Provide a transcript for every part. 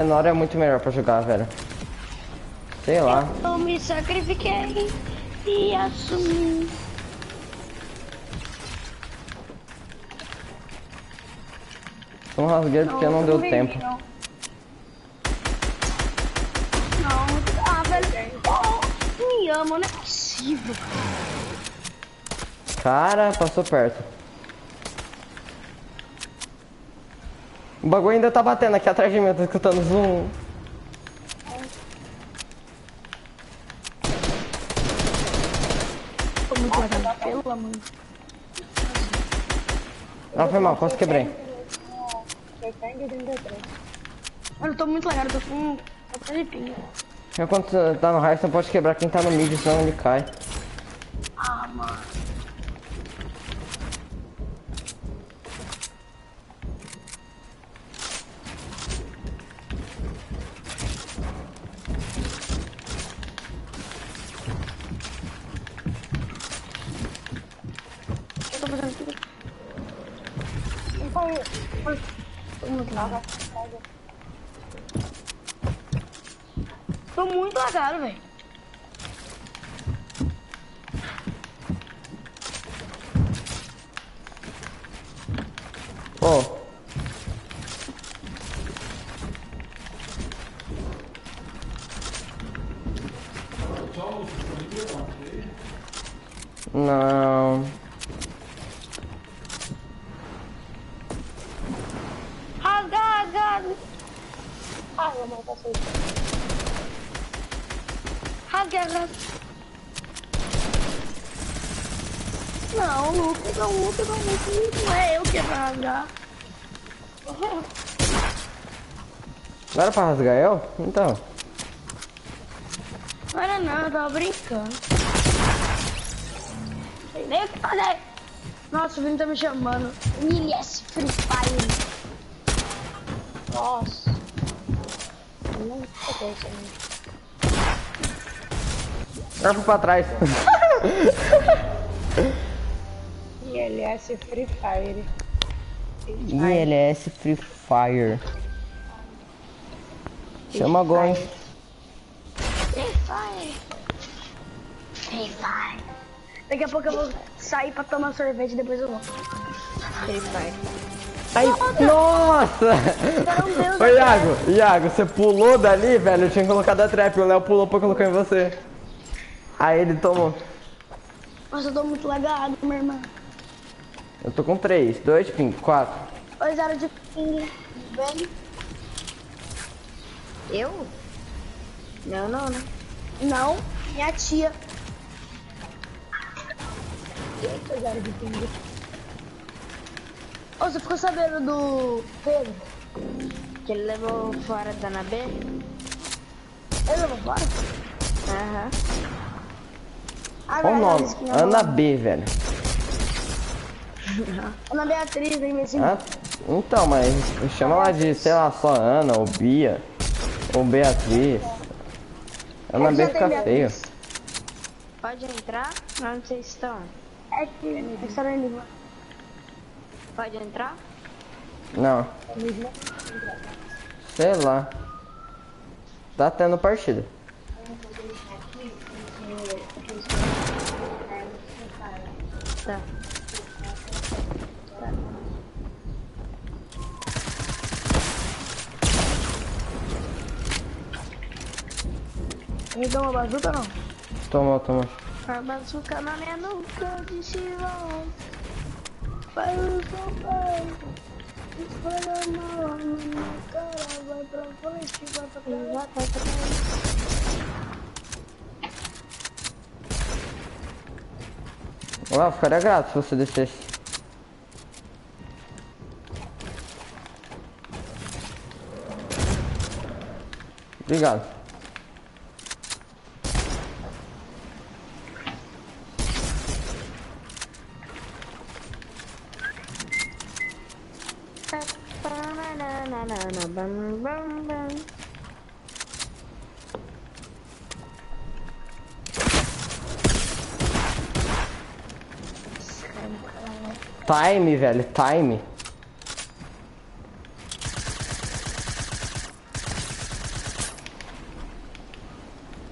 menor é muito melhor pra jogar, velho. Sei lá. Eu me sacrifiquei e assumi. Tô rasgueiro porque não deu tempo. Não, velho. Oh, me ama, não é possível. Cara, passou perto. O bagulho ainda tá batendo aqui atrás de mim, eu tô escutando zoom. Tô muito legal, pelo amor. Ah, foi mal, quase quebrei. Mano, eu tô muito legal, eu tô com de pinga. Enquanto tá no raio, você não pode quebrar quem tá no mid, senão ele cai. Ah, mano. Eu tô fazendo tudo. Tô muito lagado. Tô muito lagado, velho. Oh. Não. Rasgado. Ai, eu não passei. Rasgado. Não, Lucas, não é eu que é pra rasgar. Não era pra rasgar eu? Então. Não era não, eu tava brincando. Sei nem o que fazer. Nossa, o Vini tá me chamando. MS Free Fire. Nossa. Eu não sei isso aí. Agora fui pra trás. ILS Free Fire. ILS Free Fire. Chama agora, hein? Free Fire. Free Fire. Daqui a pouco eu vou sair pra tomar sorvete e depois eu vou. Free Fire. Ai, nossa! Ô, Iago, você pulou dali, velho? Eu tinha colocado a trap, o Léo pulou pra colocar em você. Aí ele tomou. Nossa, eu tô muito lagado, minha irmã. Eu tô com 3, 2 ping, 4. 2 horas de ping, velho. Eu? Não, né? Não, minha tia. E aí, 2 horas de ping? Ô, você ficou sabendo do Pedro? Que ele levou fora da Ana B? Ele levou fora? Aham. Qual o nome? Ana B, velho. Ana Beatriz, hein, meu Ah, então, mas chama lá de, sei lá, só Ana, ou Bia, ou Beatriz. Ana B fica feio. Pode entrar? Onde vocês estão? É que está na língua. Pode entrar? Não. Sei lá. Tá tendo partida. Tá. Me dá uma bazuca, não? Tomou. A bazuca na minha nuca de chivão. Vai o papai. Espalha a mão na minha cara. Vai pra frente, vai pra trás. Ué, ficaria grato se você descesse. Obrigado. Time, velho, time.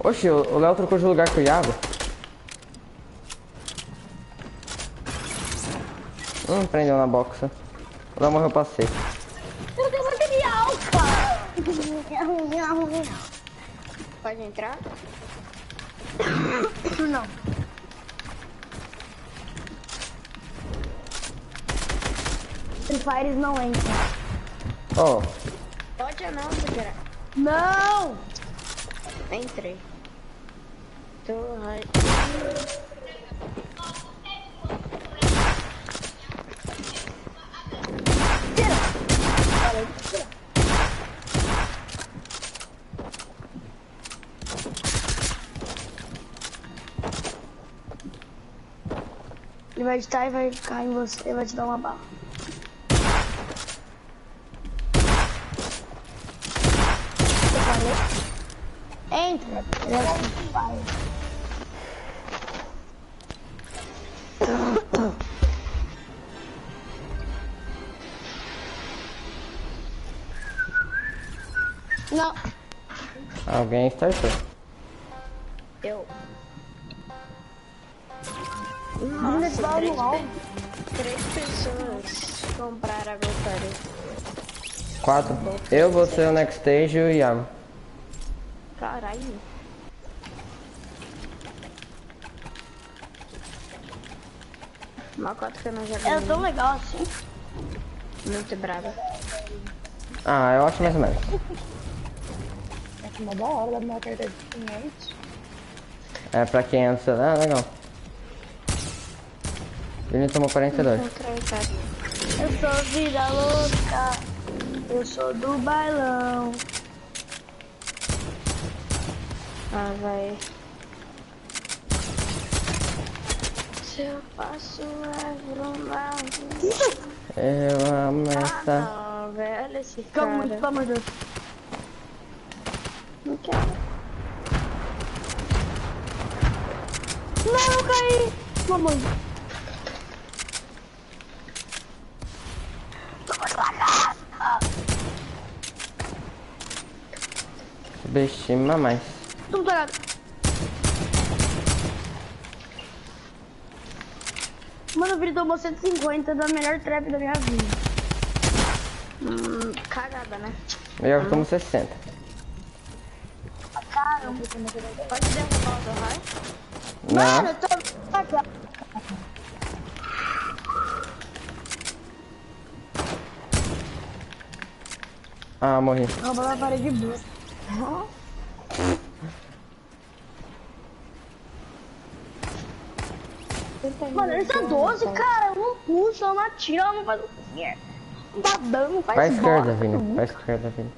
Oxi, o Léo trocou de lugar com o Iago. Prendeu na boxa. O Léo morreu pra seco. Eu tenho material, cara. Pode entrar? Não. Free Fire não entra. Ó. Pode ou não, Zé? Não! Entrei. Tô aí. Ele vai editar e vai ficar em você e vai te dar uma bala. Entra. Ele é Free Fire. Não. Alguém startou. Eu. Nossa, Três pessoas compraram a Gotaria. 4. Eu, você, o Next Stage e o Iago. Caralho. Uma cota que eu não joguei. É tão legal assim. Muito brava. Ah, eu acho mais ou menos. É uma da hora da minha carteira de 500. É pra quem anda no celular, legal. Ele tomou 42. Eu sou vida louca. Eu sou do bailão. Ah, vai. Se eu passo é brumar. Eu amo essa. Não, velho, esse Calma, cara. muito, pelo amor de Deus. Não quero. Não, eu caí. Mamãe. Subestima mais. Tô parado. Mano, o Vini tomou 150 da melhor trap da minha vida. Cagada, né? Eu tomo 60. Caramba. Pode derrubar o do raio? Mano, Não. eu tô cagado. Ah, morri. Roubou a parede boa. Mano, ele tá 12, cara. Eu não puxo, eu não atiro, eu não faz o quê? Não tá dando, não faz Pra esquerda, bosta Vini. nenhuma. Pra esquerda, Vini.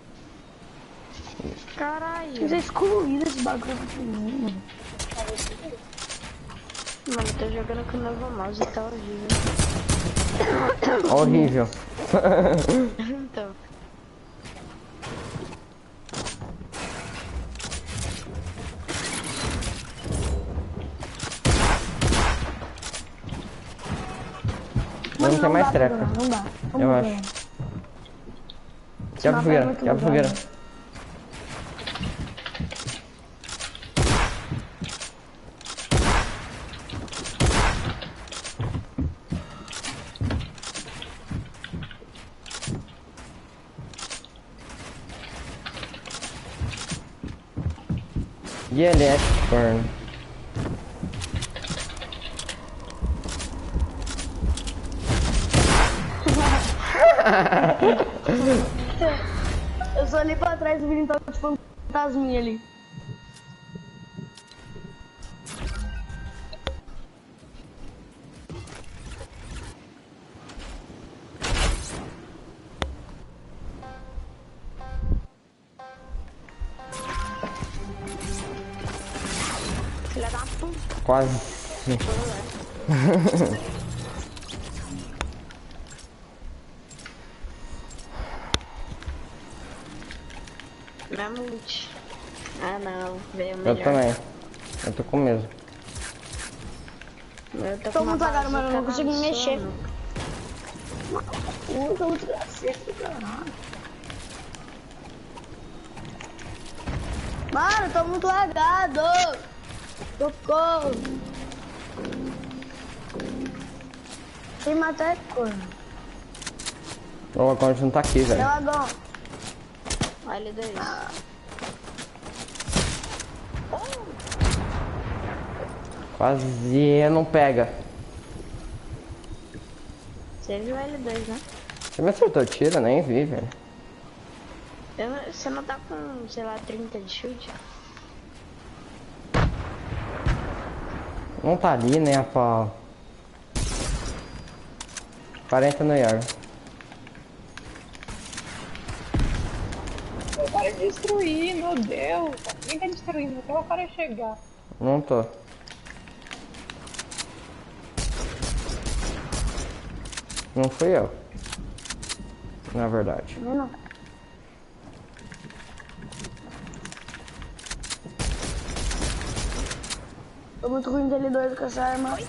Caralho. Precisa excluir esse bagulho de mim, mano. Mano, eu tô jogando com o novo mouse e tá horrível. Horrível. Então. Não tem mais trepa. Não dá. Eu acho. Quebra a fogueira, quebra a fogueira. E ele é burn. Eu só olhei pra trás e o menino tava de fantasminha ali. Filha da puta. Quase. Mamute. Ah não, veio melhor. Eu também. Eu tô com medo. Eu tô Tô com uma muito cagado, mano, eu não bazuca consigo me no mexer. sono. Eu tô muito desgracento, caralho. Mano, tô muito lagado. Socorro. Quem matou é corno. O Agão não tá aqui, velho. É o Agão. Olha ele daí. Quase não pega. Você viu L2, né? Você me acertou tiro? Nem vi, velho. Você não tá com, sei lá, 30 de chute? Não tá ali, né, a pau. 40 no Yar. Para de destruir, meu Deus. Quem tá destruindo até o cara chegar? Não tô. Não fui eu. Na verdade. Não. Tô muito ruim dele doido com essa arma.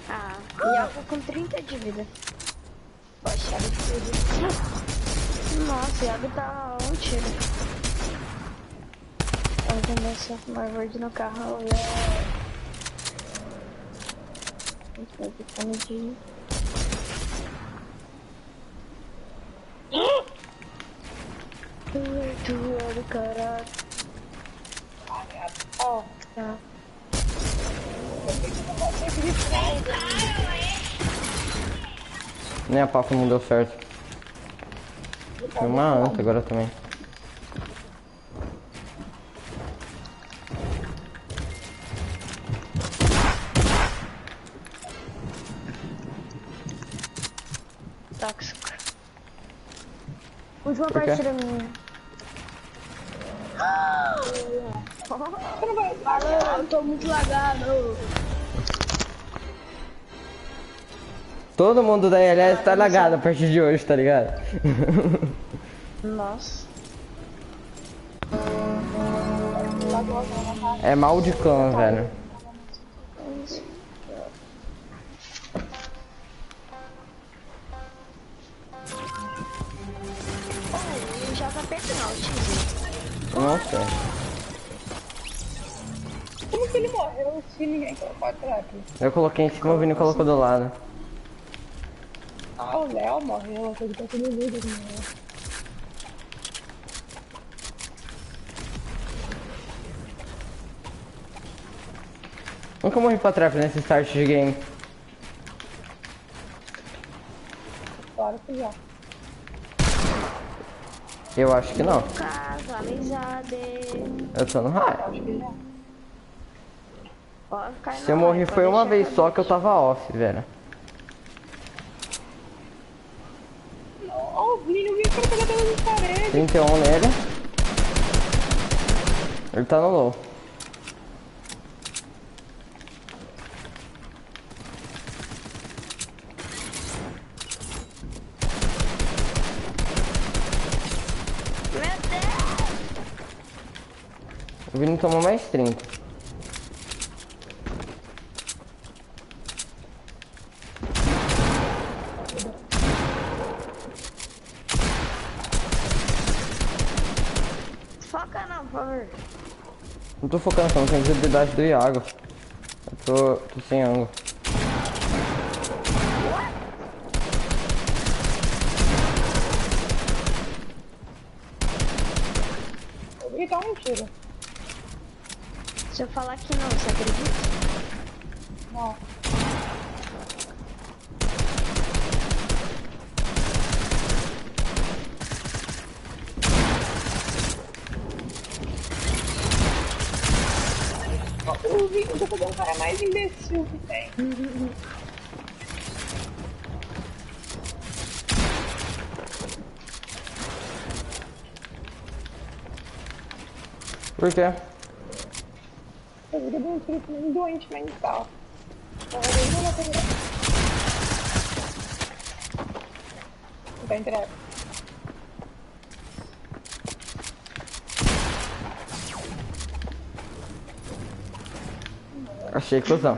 Ah, Iago com 30 de vida. Poxa, ele tudo. Nossa, Iago tá um tiro. Eu vou começar a fumar verde no carro. Vai ficar no dia. Tu é do caralho. Ó, Tá. Nem a papo não deu certo. Foi uma anta agora também. Tóxico. Última Por quê? partida minha. Eu tô muito lagado. Todo mundo da LS tá lagado a partir de hoje, tá ligado? Nossa. É mal de clã, velho. Ele já tá perto não, tio. Não sei. como que ele morreu se ninguém colocou a trap? Eu coloquei em cima, o Vini colocou do lado. Ah, o Léo morreu, ele tá tudo vídeo aqui, né? Nunca morri pra trap nesse start de game. Claro que já. Eu acho que não. Caso, amizade. Eu tô no raio. Acho que já. Pode cair Se eu morri foi uma vez só que eu tava off, velho. Ó, o Vini, cara pegou pelas paredes. 31 nele. Ele tá no low. Meu Deus! O Vini tomou mais 30. Foca não, por favor. Não tô focando não, tenho visibilidade do Iago. Eu tô sem ângulo. Eu vi que é uma mentira. Se eu falar que não, você acredita? Não. O Vini, eu tô fazendo o cara mais imbecil que tem. Por quê? Eu vi que eu dei um tiro meio doente mental. Eu vou matar ele. Tá entregue. Achei cuzão.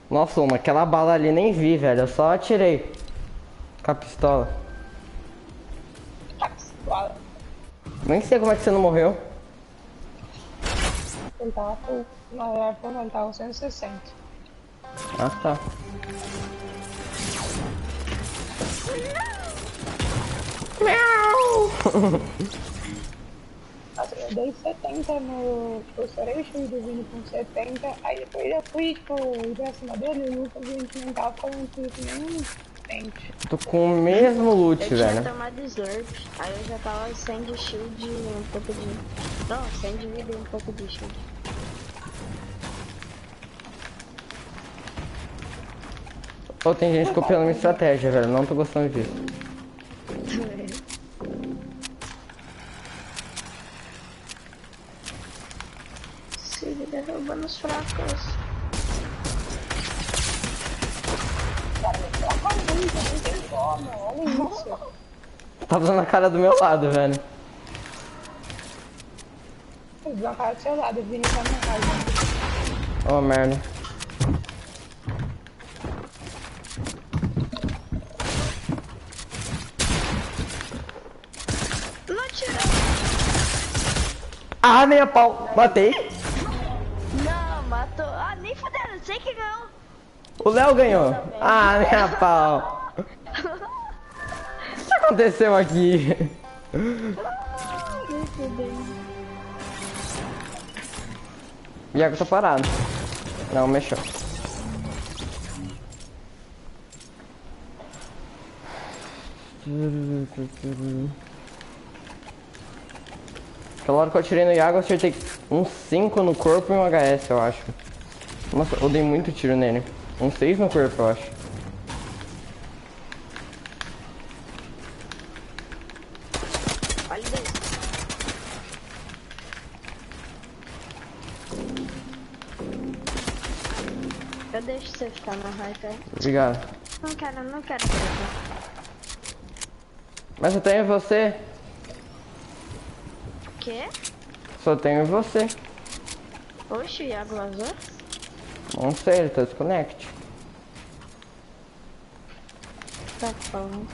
Nossa, naquela bala ali nem vi, velho. Eu só atirei com a pistola. Fala. Nem sei como é que você não morreu. Ele tava full. Na verdade, ele tava 160. Ah, tá. Nossa, eu dei 70 no. Tipo, eu estourei o shield do Vini com 70. Aí depois eu fui, tipo, ir pra cima dele e o Lucas a gente não tava falando que nem frente. Tô com o mesmo loot, Eu tinha velho. tomado slurp, aí eu já tava sem de shield e um pouco de... Não, sem de vida e um pouco de shield. Ou tem gente copiando minha estratégia, velho. Não tô gostando disso. Siga derrubando os fracos. Cara, me troca muito, não tem como. Olha isso. Tá usando a cara do meu lado, velho. Eu vi uma cara do seu lado, o Vini tá na casa. Oh, merda. Não tirou! Ah, nem a pau. Matei. Não, matou. Ah, nem fudendo, sei que ganhou. O Léo ganhou. Ah, nem a pau. O que aconteceu aqui? Nem fudendo. Iago tá parado. Não, mexeu. Aquela hora que eu atirei no Iago, eu acertei uns 5 no corpo e um HS, eu acho. Nossa, eu dei muito tiro nele. Uns 6 no corpo, eu acho. Olha isso. Eu deixo você ficar na raiva. Obrigado. Não quero tretar. Mas eu tenho você. O quê? Só tenho você. Oxe, o Iago vazou? Não sei, ele tá desconect. Tá bom.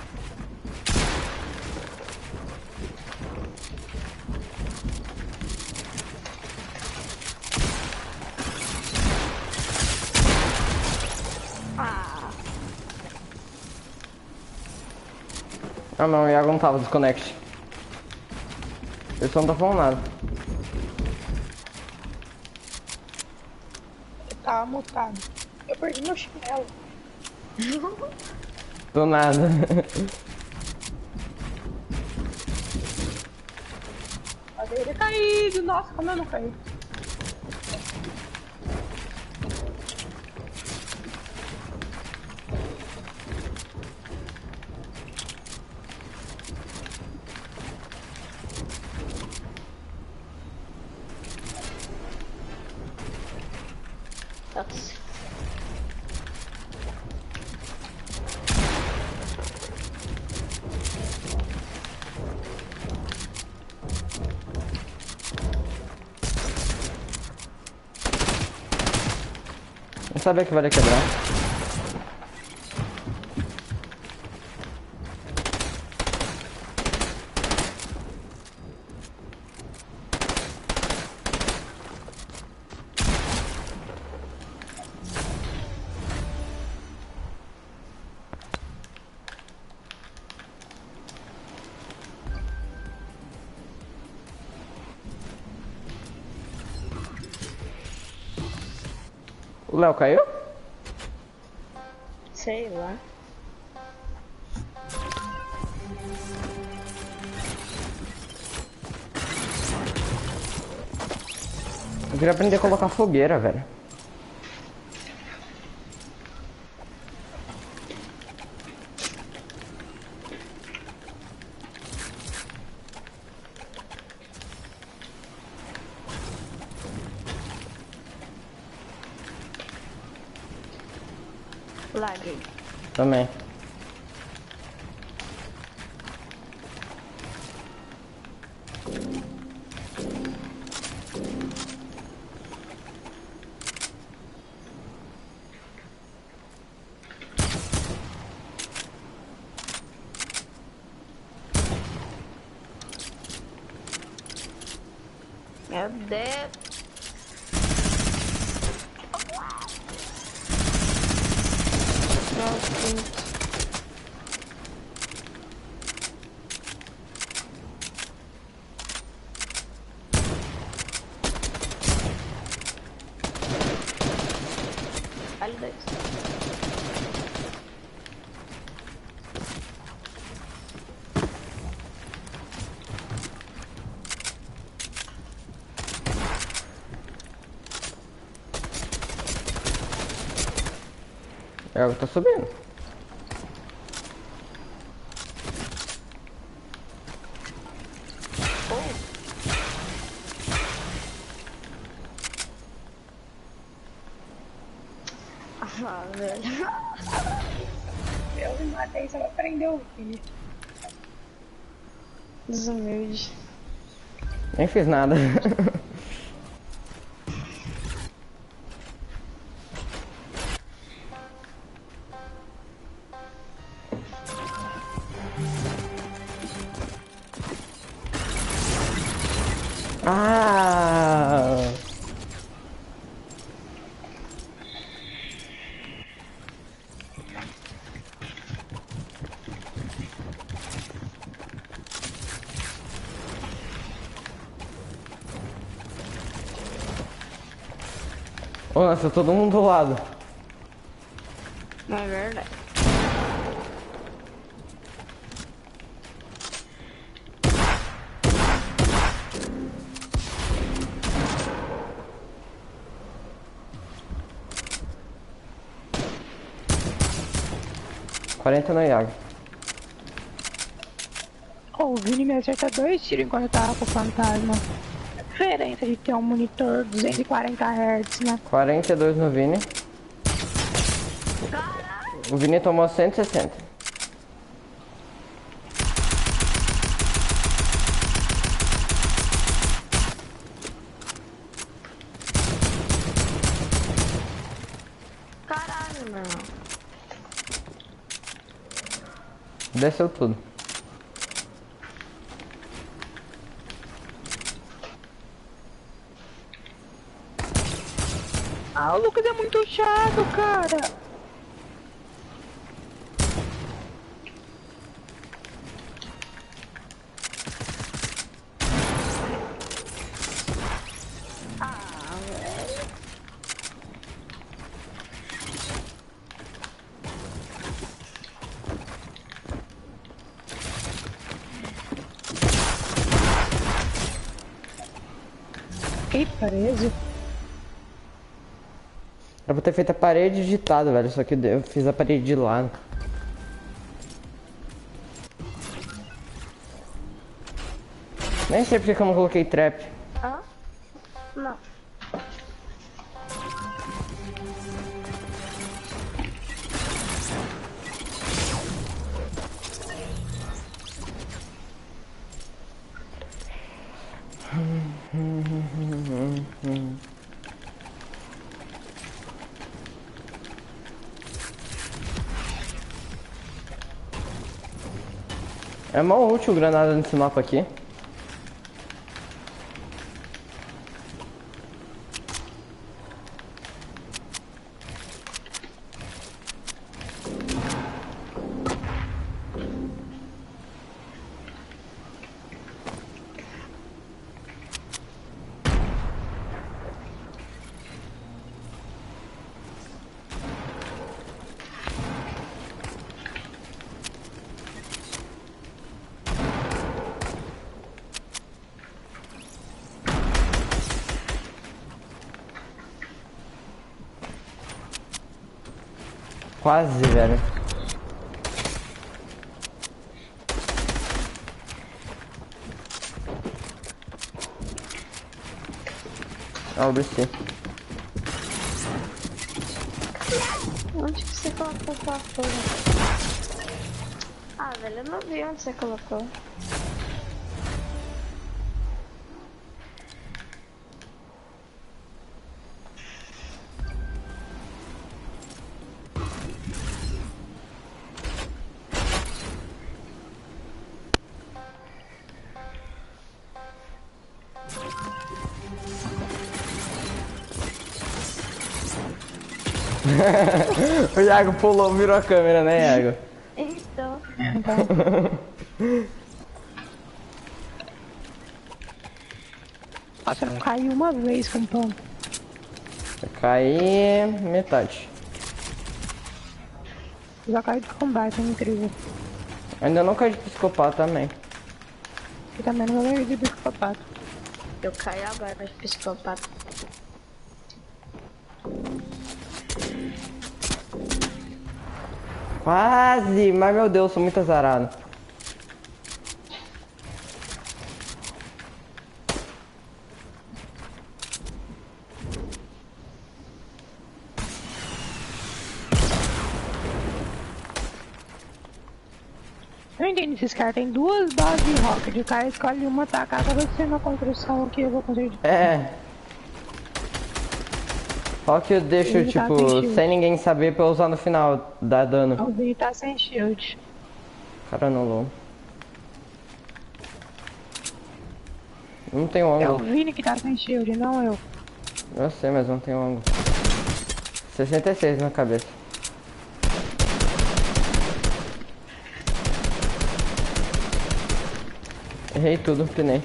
Ah não, o Iago não tava desconect. Ele só não tá falando nada. Eu tava mutado. Eu perdi meu chinelo. Do nada. A dele é caído. Nossa, como eu não caí. Nossa. Não sabia que vai quebrar. O Léo caiu? Sei lá. Eu queria aprender a colocar fogueira, velho. Laguei. Também. Meu Deus. Nossa. Olha dois. Eu tô subindo. Ah, velho. Eu me matei só pra prender o Vini. Desumilde. Nem fiz nada. Ah! Nossa, todo mundo do lado. Não é verdade. Quarenta no Iago. O Vini me acerta 2 tiros enquanto eu tava com o fantasma. A diferença de ter um monitor 240 Hz, né? 42 no Vini. O Vini tomou 160. Caralho, meu irmão. Desceu tudo. Ah, o Lucas é muito chato, cara. Fiquei preso. Era pra ter feito a parede digitada, velho. Só que eu fiz a parede de lado. Nem sei porque que eu não coloquei trap. Hã? Não. É mó útil granada nesse mapa aqui. Quase, velho. Ah, o BC. Onde que você colocou aquela porra? Ah, velho, eu não vi onde você colocou. O Iago pulou, virou a câmera, né, Iago? Então. Nossa, eu não caí uma vez com pão. Eu caí metade. Já caí de combate, é incrível. Ainda não caí de psicopata também. E também não vou de psicopata. Eu caí agora de psicopata. Quase, mas meu Deus, sou muito azarado. Eu não entendo esses caras, tem duas bases de rocket, o cara escolhe uma atacar, tá acontecendo uma construção aqui, eu vou construir. É. Qual que eu deixo, Ele tá tipo, sem shield. sem ninguém saber pra eu usar no final, dar dano. Alguém tá sem shield. Cara, não lou. Não tem É o ângulo. Vini que tá sem shield, não eu. Eu sei, mas não tem ângulo. 66 na cabeça. Errei tudo, pinei.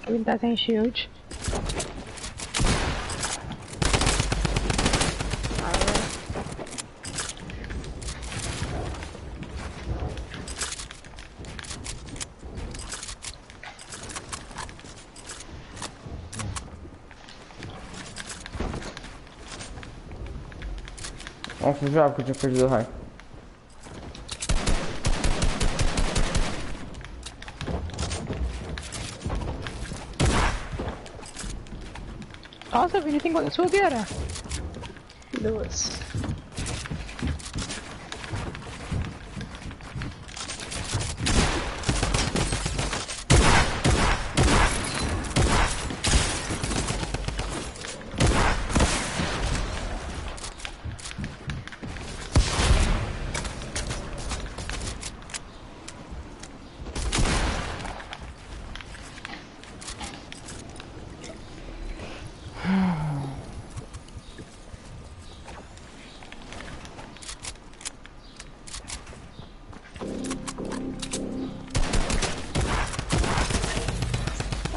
Ele tá sem shield. Nossa, eu jogava que eu tinha perdido o raio. Nossa, Vini, tem quantas fogueiras? 2.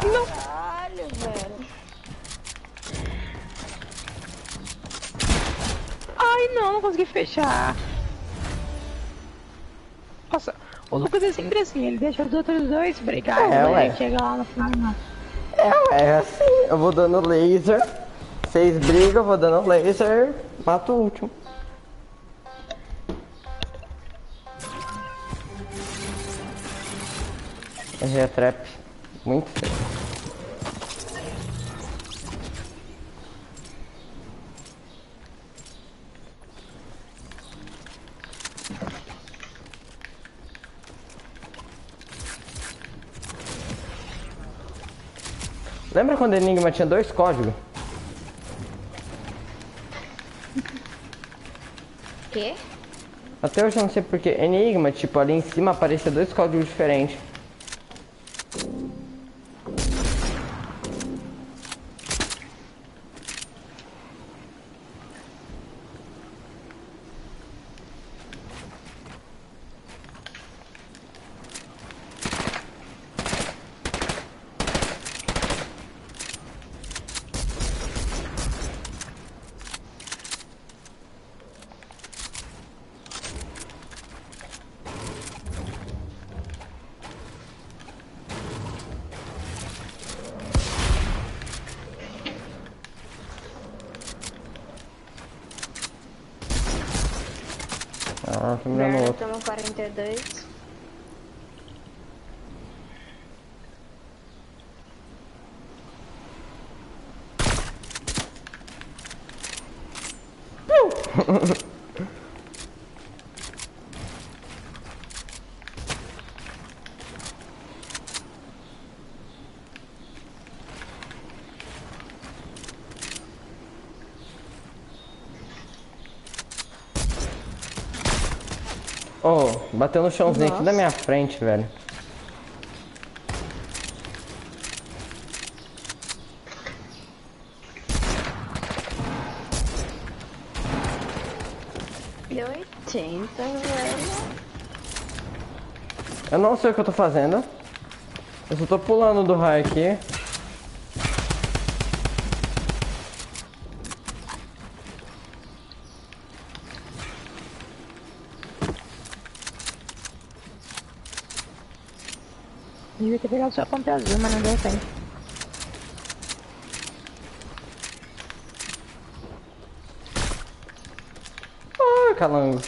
Caralho, velho. Ai, não consegui fechar. Nossa, o Lucas é sempre assim, ele deixa os outros dois brigarem, É, mas ué. ele chega lá no final e mata. É assim, eu vou dando laser. Vocês brigam, eu vou dando laser, mato o último. Errei a trap. Muito feio. Lembra quando Enigma tinha 2 códigos? Quê? Até hoje eu não sei porque Enigma, tipo, ali em cima aparecia 2 códigos diferentes. Ah, tô mirando o Verna outro. toma 42. Oh, bateu no chãozinho aqui da minha frente, velho. E 80, velho. Eu não sei o que eu tô fazendo. Eu só tô pulando do raio aqui. Devia ter pegado só a ponta azul, mas não deu tempo. Ah, calango.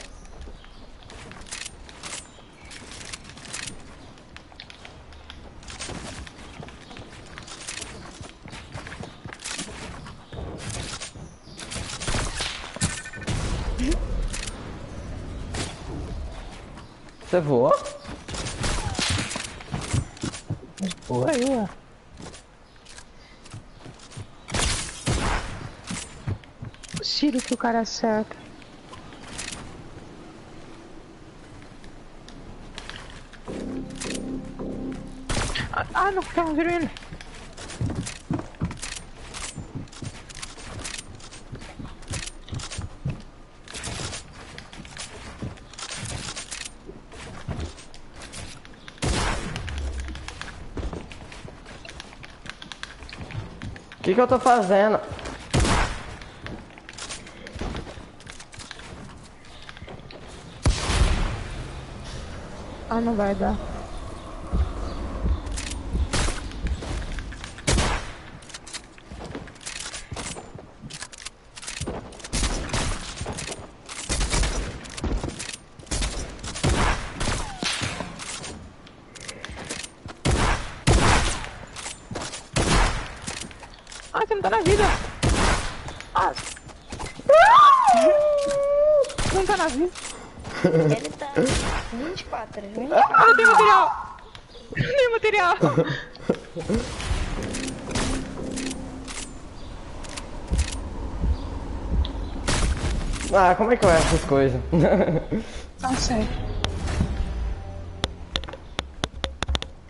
Você voou? Foi, ué. O tiro que o cara acerta. Ah, não, tá um vindo. O que eu tô fazendo? Ah, não vai dar. Ah, você não tá na vida. Ah. Não tá na vida. Ele tá 24, 24. Ah, não tem material. Não tem material. Ah, como é que eu erro essas coisas? Não sei.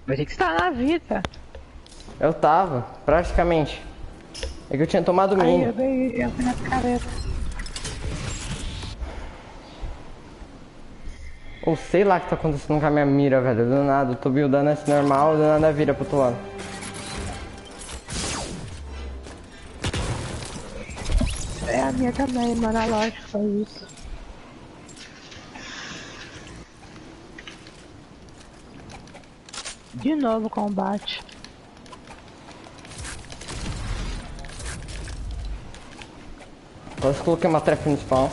Vai ter que estar na vida. Eu tava, praticamente. É que eu tinha tomado Aí mini. eu fui na picareta. Ou sei lá o que tá acontecendo com a minha mira, velho. Do nada, eu tô buildando esse normal, do nada vira pro outro lado. É a minha também, mano, a loja foi isso. De novo o combate. Quase coloquei uma trap no spawn.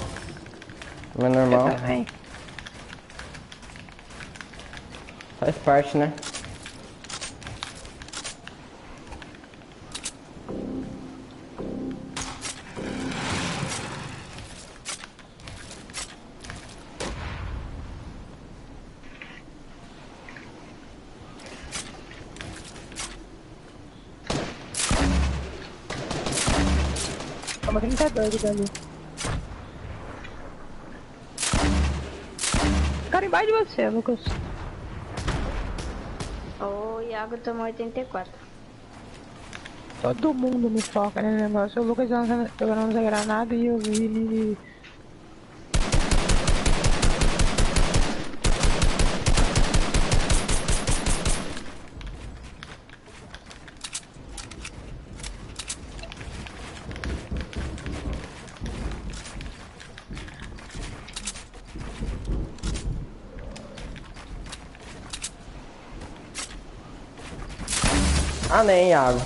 Não é normal. Eu também. Faz parte, né? Toma 32 dali. Cara embaixo de você, Lucas. O Iago tomou 84. Todo mundo me foca nesse negócio. O Lucas jogando a granada e eu vi ele. Ah, nem, Iago.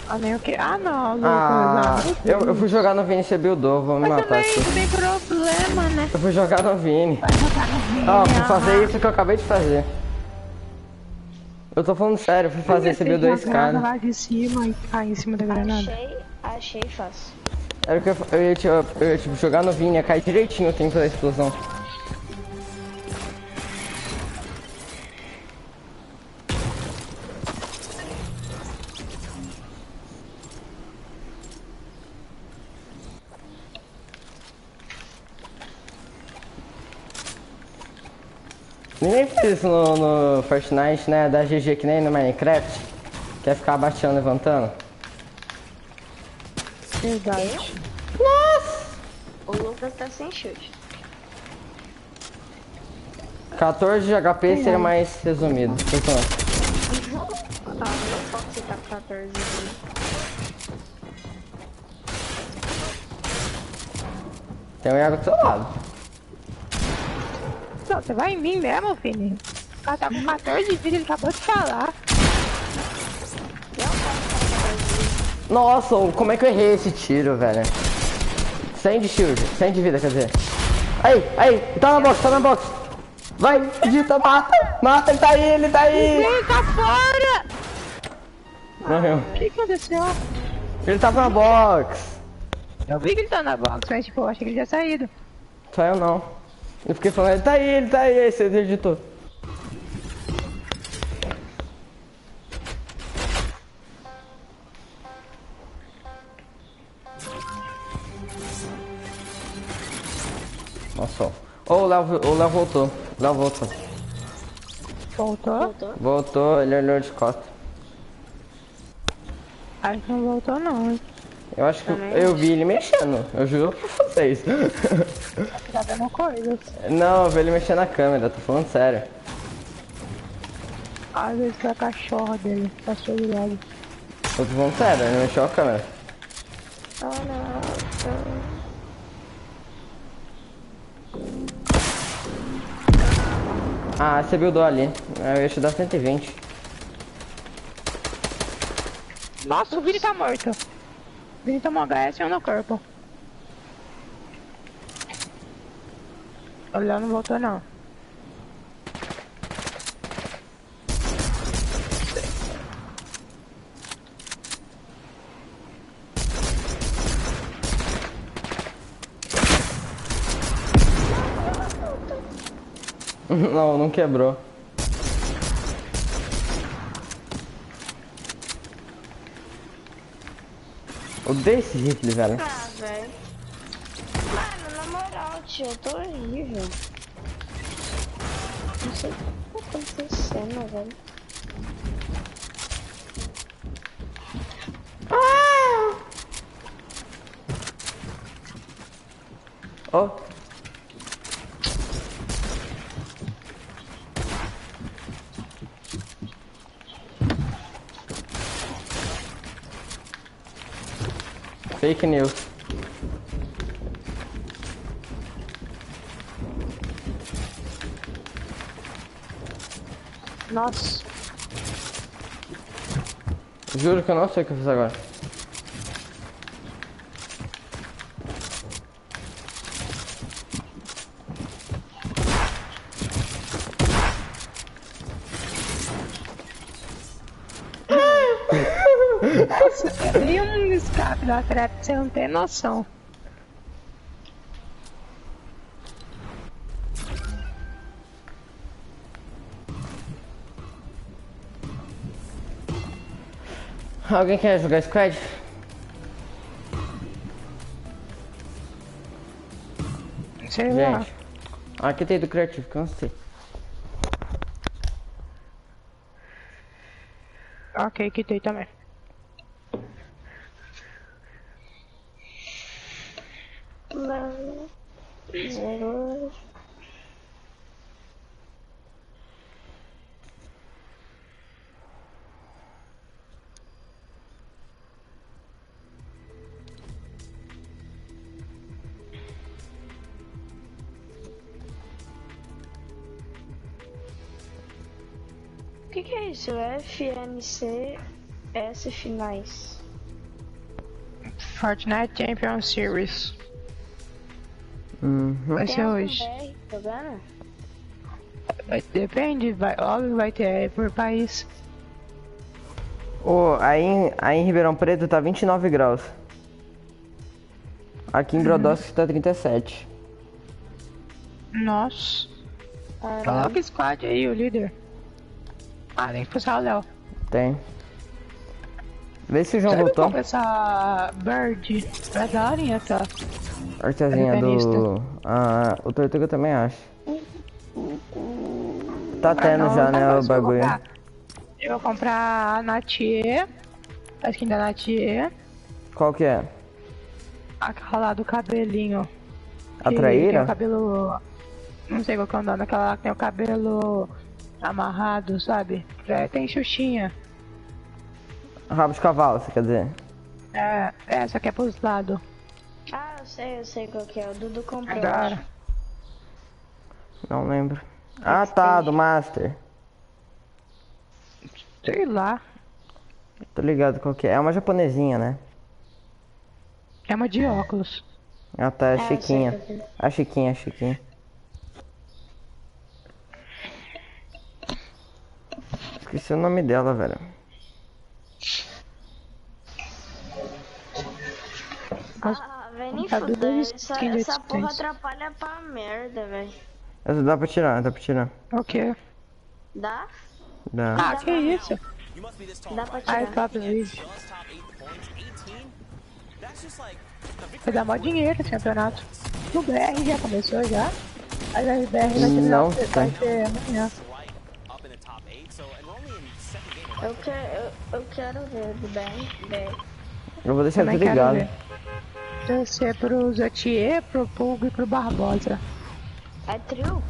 Ah, nem o que? Ah, não, Lucas. Ah, não. eu fui jogar no Vini, você buildou, vou me Mas matar também aqui. não tem problema, né? Eu fui jogar no Vini. Vai jogar no vídeo. Ó, fui fazer isso que eu acabei de fazer. Eu tô falando sério, fui fazer esse build da escada. lá de cima e cair em cima da granada. Achei fácil. Era o que eu ia tipo, jogar no Vini, ia cair direitinho o tempo da explosão. Ninguém fez isso no Fortnite, né? Da GG que nem no Minecraft. Quer ficar abaixando, levantando. Verdade. Nossa! O Lucas tá sem chute. 14 de HP seria mais resumido. Ah, não pode você tá com 14 aqui. Tem um Iago do seu lado. Não, você vai em mim mesmo, filho? O cara tá com 14 de vida, ele acabou de falar. Nossa, como é que eu errei esse tiro, velho? 100 de shield, 100 de vida, quer dizer. Aí, tá na box. Vai, digita, mata, ele tá aí. Ele tá fora! Morreu. O que aconteceu? Ele tava na box. Eu vi que ele tá na box, mas tipo, eu achei que ele tinha saído. Saiu não. Eu fiquei falando, ele tá aí, aí você digitou. Nossa, o Léo voltou. Voltou? Voltou, ele olhou de costas. Acho que não voltou não, hein? Eu acho que eu vi ele mexendo, eu juro pra vocês. Tá vendo coisas. Não, eu vi ele mexendo na câmera, tô falando sério. Às vezes foi a cachorra dele, cachorro do lado. Eu tô falando sério, ele mexeu a câmera. Ah, você buildou ali. Eu ia te dar 120. Nossa, o Vini tá morto. O Vini tomou HS e eu no corpo. O Léo não voltou não. Não quebrou. Odeio esse rifle, velho. Ah, velho. Mano, na moral, tio, eu tô horrível. Não sei o que tá acontecendo, velho. Oh. Fake news. Nossa. Juro que eu não sei o que eu fiz agora. Nossa, eu vi um escape da trap, você não tem noção. Alguém quer jogar squad? Sei lá. Gente, aqui tem do criativo, cansei. Ok, quitei também. Não. Zero. O que é isso? FNCS finais. Fortnite Champion Series. Vai Tem ser algum hoje. BR jogando? Depende, óbvio vai ter por país. Oh, aí em Ribeirão Preto tá 29 graus. Aqui em Brodowski tá 37. Nossa. Caralho. Coloca o squad aí, o líder. Ah, tem que puxar o Léo. Tem. Vê se o João Será que eu voltou. compro essa Bird? É da horinha, tá? Artezinha do... Arcanista. Ah, o Tortuga também acho. Tá tendo não, já, né, não, o bagulho. Eu vou comprar a Natie, a skin da Natie, Qual que é? aquela lá do cabelinho. A Que traíra? tem o cabelo, não sei qual que é o nome, aquela lá que tem o cabelo amarrado, sabe? Tem xuxinha. Rabo de cavalo, você quer dizer? É, essa aqui é pros lados. Ah, eu sei qual que é. O Dudu comprou. Agora. Não lembro. Ah, tá, do Master. Sei lá. Tô ligado qual que é. É uma japonesinha, né? É uma de óculos. Ah, tá, é a eu sei Chiquinha. qual que é. A Chiquinha, a Chiquinha. Esqueci o nome dela, velho. Ah, vem nem Tá fuder. dois Essa skins de essa porra distância. atrapalha pra merda, velho. Essa dá pra tirar, dá pra tirar. O quê? Dá? Dá. Ah, que isso? Dá pra Ai, tirar. top vídeo. Vai dar mó dinheiro esse campeonato. No BR já começou já. Aí a BR vai terminar, Não vai sei. ser amanhã. Eu quero ver do bem. Eu vou deixar Também tudo quero ligado. ver. Torcer pro Zotier, pro Pug e pro Barbosa. É trio?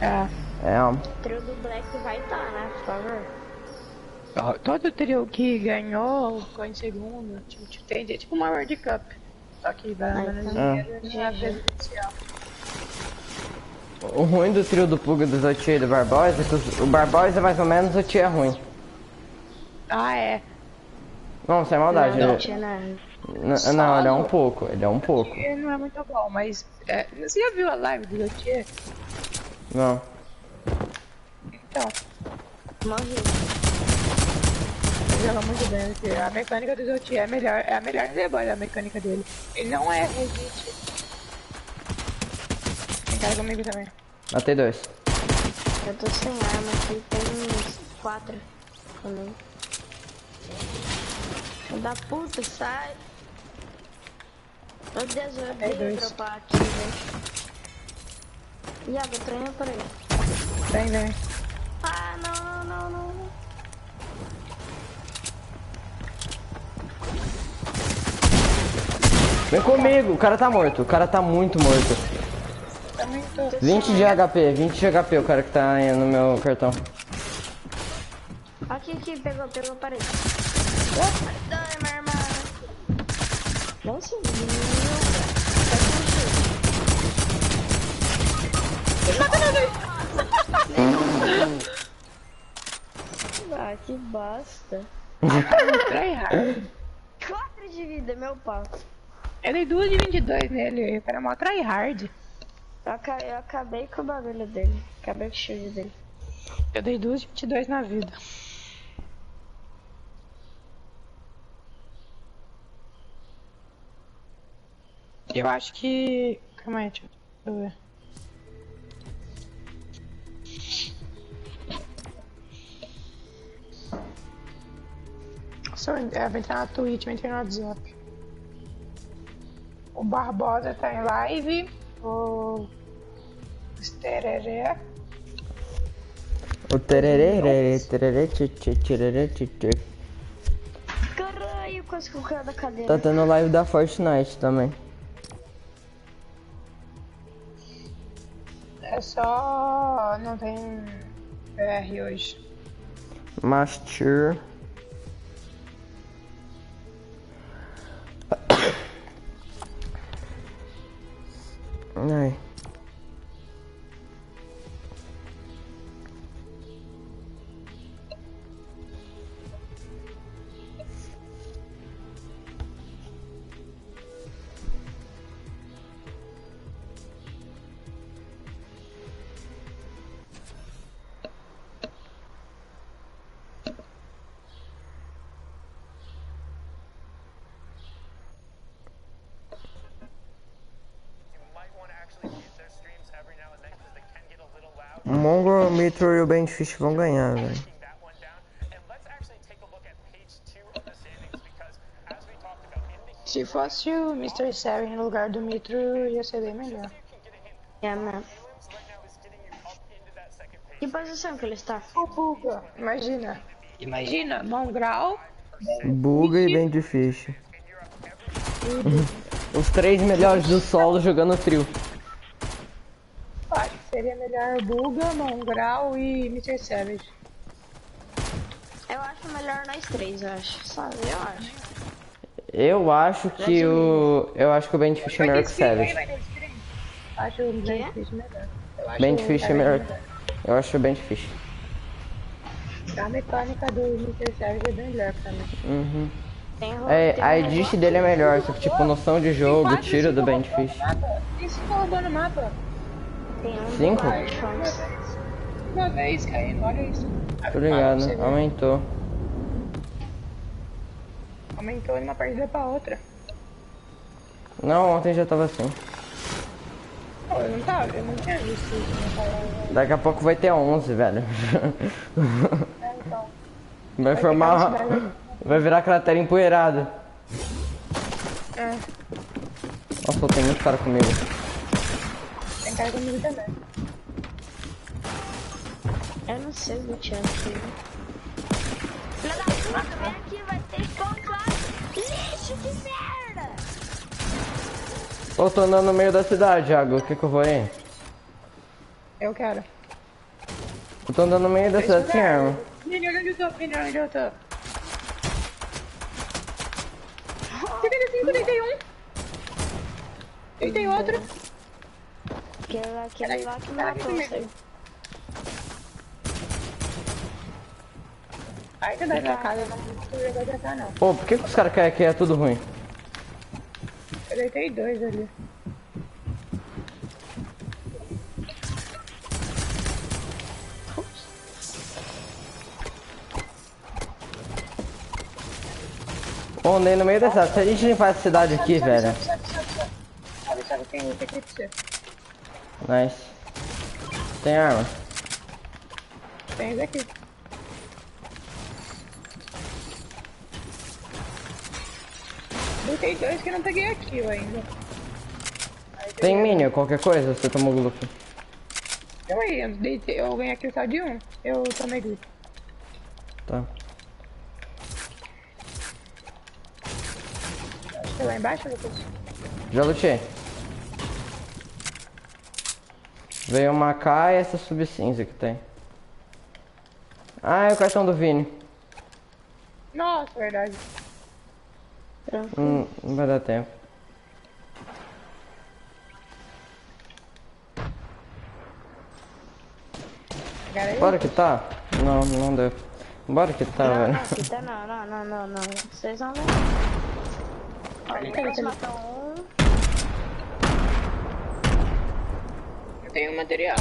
É. É, ó. Trio do Black vai estar, né? Por favor. Todo trio que ganhou, ficou em segundo, tem tipo uma World Cup. Só que dá menos dinheiro e não é presidencial. O ruim do trio do Puga, do Zotier e do Barbosa é que o Barbosa é mais ou menos, o Zotier é ruim. Ah, é. Não, sem maldade. Não, Ele... tinha nada. Não, ele é um pouco, ele é um pouco. Ele não é muito bom, mas... você já viu a live do Zotier? Não. Então, Morri. ele joga muito bem. Porque a mecânica do Zotier é a melhor The Boy da mecânica dele. Ele não é resist. Tem cara comigo também. Matei dois. Eu tô sem arma aqui, tem uns 4 comigo. Filho da puta, sai! Meu Deus, eu odeio dropar aqui, velho. Iago, treina por aí. Vem. Ah, não. Vem comigo, o cara tá morto, o cara tá muito morto. Também tô. 20 de HP, 20 de HP o cara que tá aí no meu cartão. Aqui, pegou a parede. Ai, minha irmã. Vem sim, Ah, que bosta. Tryhard. 4 de vida, meu pau. Eu dei 2 de 22 nele, o cara é mó tryhard. Eu acabei com o bagulho dele. Acabei com o shield dele. Eu dei 2 de 22 na vida. Eu acho que... Calma aí, deixa eu ver. Vou entrar na Twitch, vou entrar no WhatsApp. O Barbosa tá em live. O Stereré. O tererê, tchê. Caralho, quase que o cara da cadeira. Tá tendo live da Fortnite também. É só... não tem BR hoje. Master. Ai. O Mongo, o Mitro e o Benfish vão ganhar, velho. Se fosse o Mr. Seven no lugar do Mitro, ia ser bem melhor. É, mano. Que posição que ele está? Buga. Imagina, mão grau. Buga e bem difícil. Os 3 melhores do solo jogando trio. Acho que seria melhor Buga, mão grau e Mr. Savage. Eu acho melhor nós 3, eu acho. Sabe, eu acho. Eu acho que o. Eu acho que o bem difícil é melhor que o Savage. Acho o bem difícil melhor. Bem difícil é melhor. Eu acho bem difícil. A mecânica do Mr. Savage é bem melhor pra mim. Uhum. Tem A edit dele é melhor, só que tipo, noção de jogo, tiro do bem difícil. Tem 5 roubando o mapa. Tem um 5? Uma vez caindo, olha isso. Tô ligado, aumentou. Aumentou de uma partida pra outra. Não, ontem já tava assim. Pô, eu não tinha visto isso, né? Daqui a pouco vai ter 11, velho. Então. Vai formar. Vai virar cratera empoeirada. É, Nossa, tem muito cara comigo. tem cara comigo também. Eu não sei o que é aqui. Filha da puta, vem aqui, vai ter espawn lá. Lixo, que merda! Pô, tô andando no meio da cidade, Thiago. O que eu vou aí? Eu quero. Eu tô andando no meio da cidade sem arma. Menino, onde eu tô? Menino, onde eu tô? 55, deitei um. Deitei outro. Aquele lá que matou você. Ai, que da minha casa, não vai deitar não. Pô, por que os caras querem que é tudo ruim? Eu deitei 2 ali. Pô, andei no meio da cidade. Se a gente limpar essa cidade aqui, velho. Sabe quem luta aqui pra você? Nice. Tem arma? Tem esse aqui. Deitei 2 que eu não peguei a kill ainda. Tem minion, qualquer coisa, você tomou grupo. Então aí, eu ganhei a kill só de 1. Eu tomei grupo. Tá. Acho que é lá embaixo, Lucas. Já lutei. Veio uma K e essa subcinza que tem. Ah, é o cartão do Vini. Nossa, verdade. Não vai dar tempo. Bora que tá? Não, não deu. Bora que tá, Não, velho. não, aqui tá não. Vocês vão ver. Olha, eles matam um. Eu tenho material.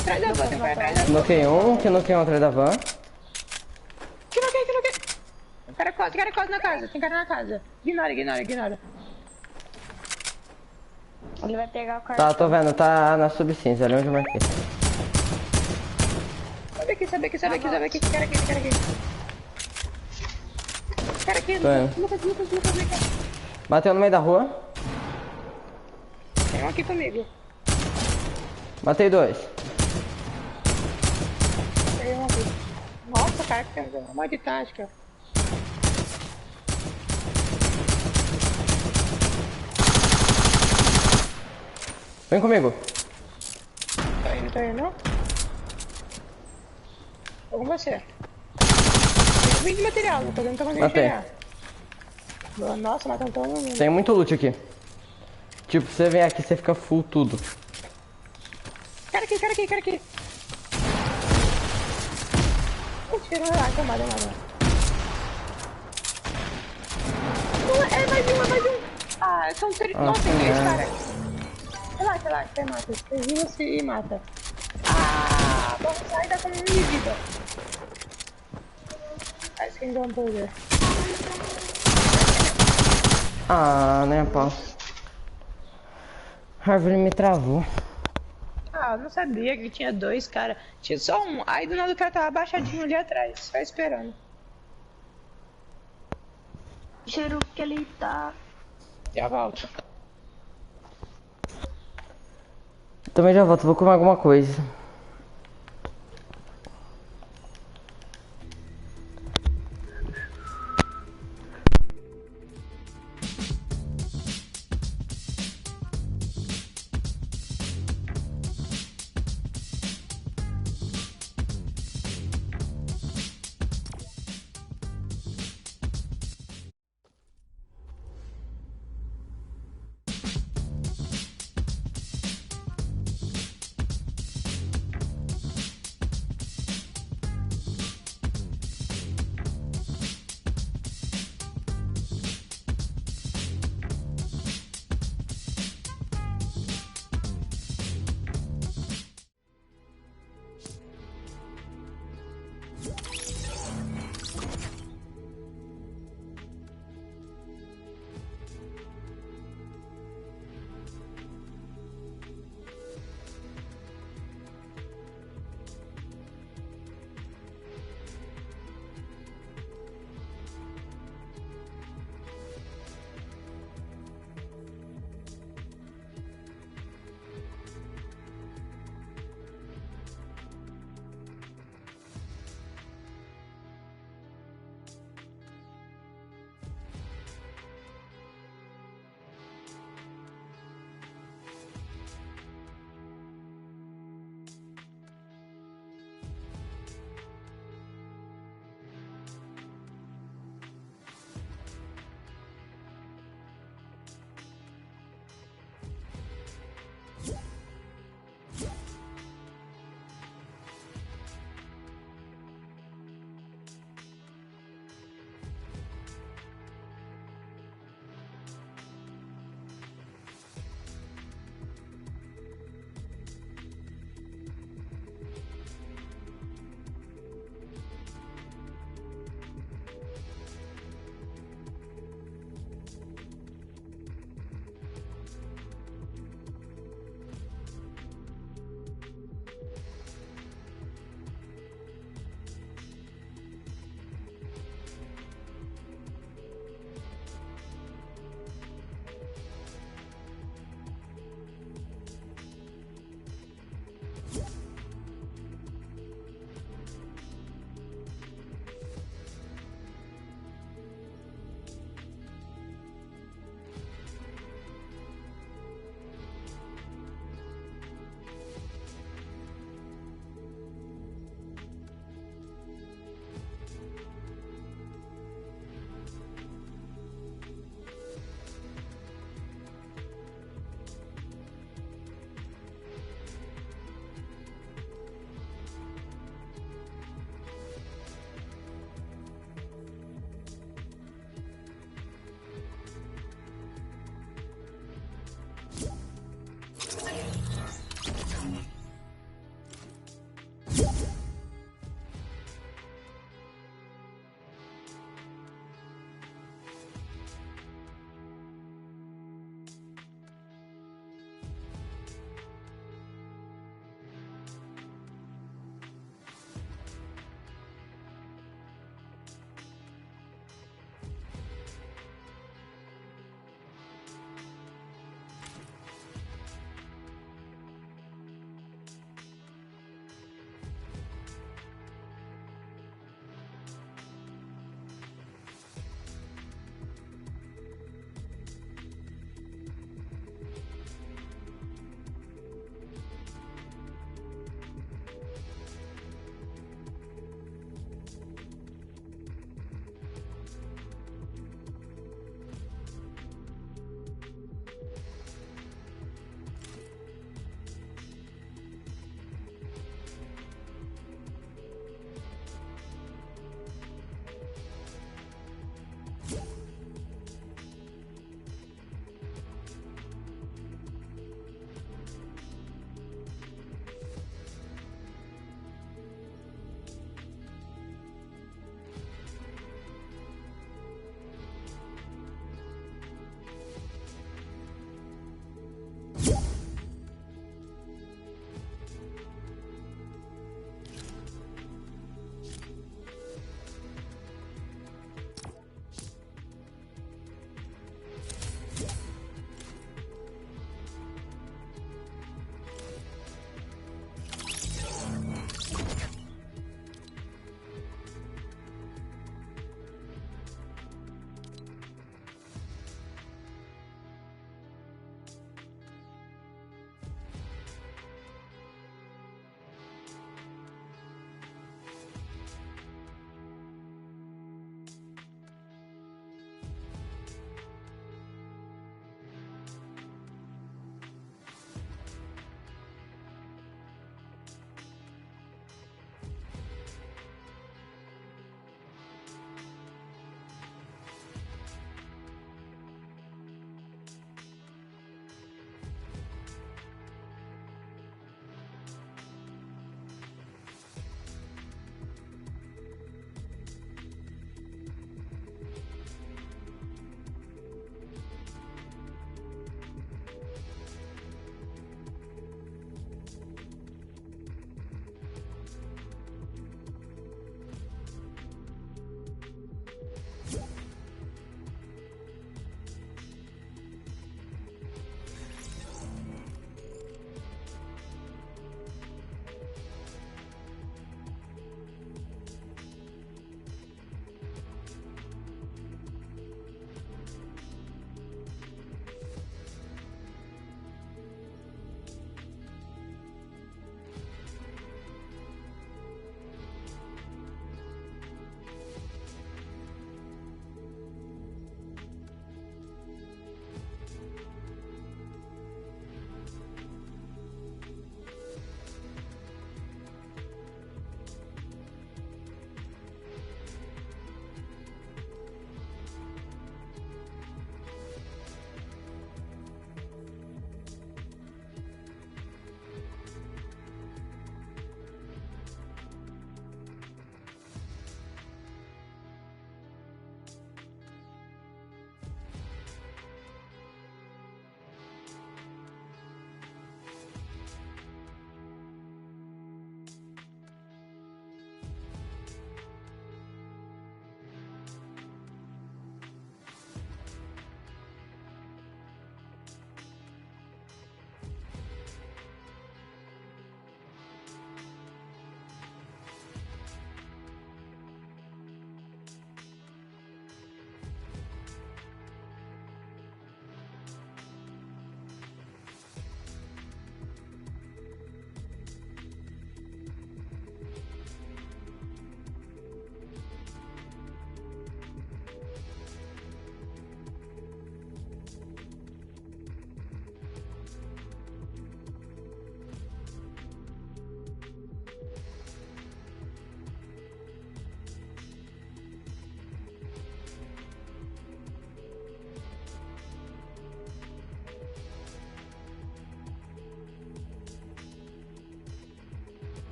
Atrás da van, tem que atrás da van. Noquei um, que noquei um atrás da van. Que noquei. Tem cara quase na casa, tem cara na casa. Ignora. Ele vai pegar o cartão. Tá, tô vendo, tá na subcinza, ali onde eu marquei. Sabe aqui. Cara aqui. Tô indo. Lucas, vem cá. Bateu no meio da rua. Tem um aqui comigo. Matei 2. Tem um aqui. Nossa, cara, que tem um monte de tática. Vem comigo. Tá indo, não? Tô com você. Tem 20 de material, Lucas, eu não tô conseguindo Matei. chegar. Nossa, matam todo mundo. Tem muito loot aqui. Tipo, você vem aqui, você fica full tudo. Cara aqui. Tirou lá, tomada. É mais um. Ah, são 3. Nossa, tem 3 caras. Relaxa, você mata. Você vira e mata. Ah, vamos sair da como 1 de vida. Acho que ainda vamos perder. Ah, né, pau. A árvore me travou. Ah, eu não sabia que tinha 2, cara. Tinha só um. Aí do nada o cara tava abaixadinho ali atrás, só esperando. Cheiro que ele tá. Já volto. Também já volto, vou comer alguma coisa.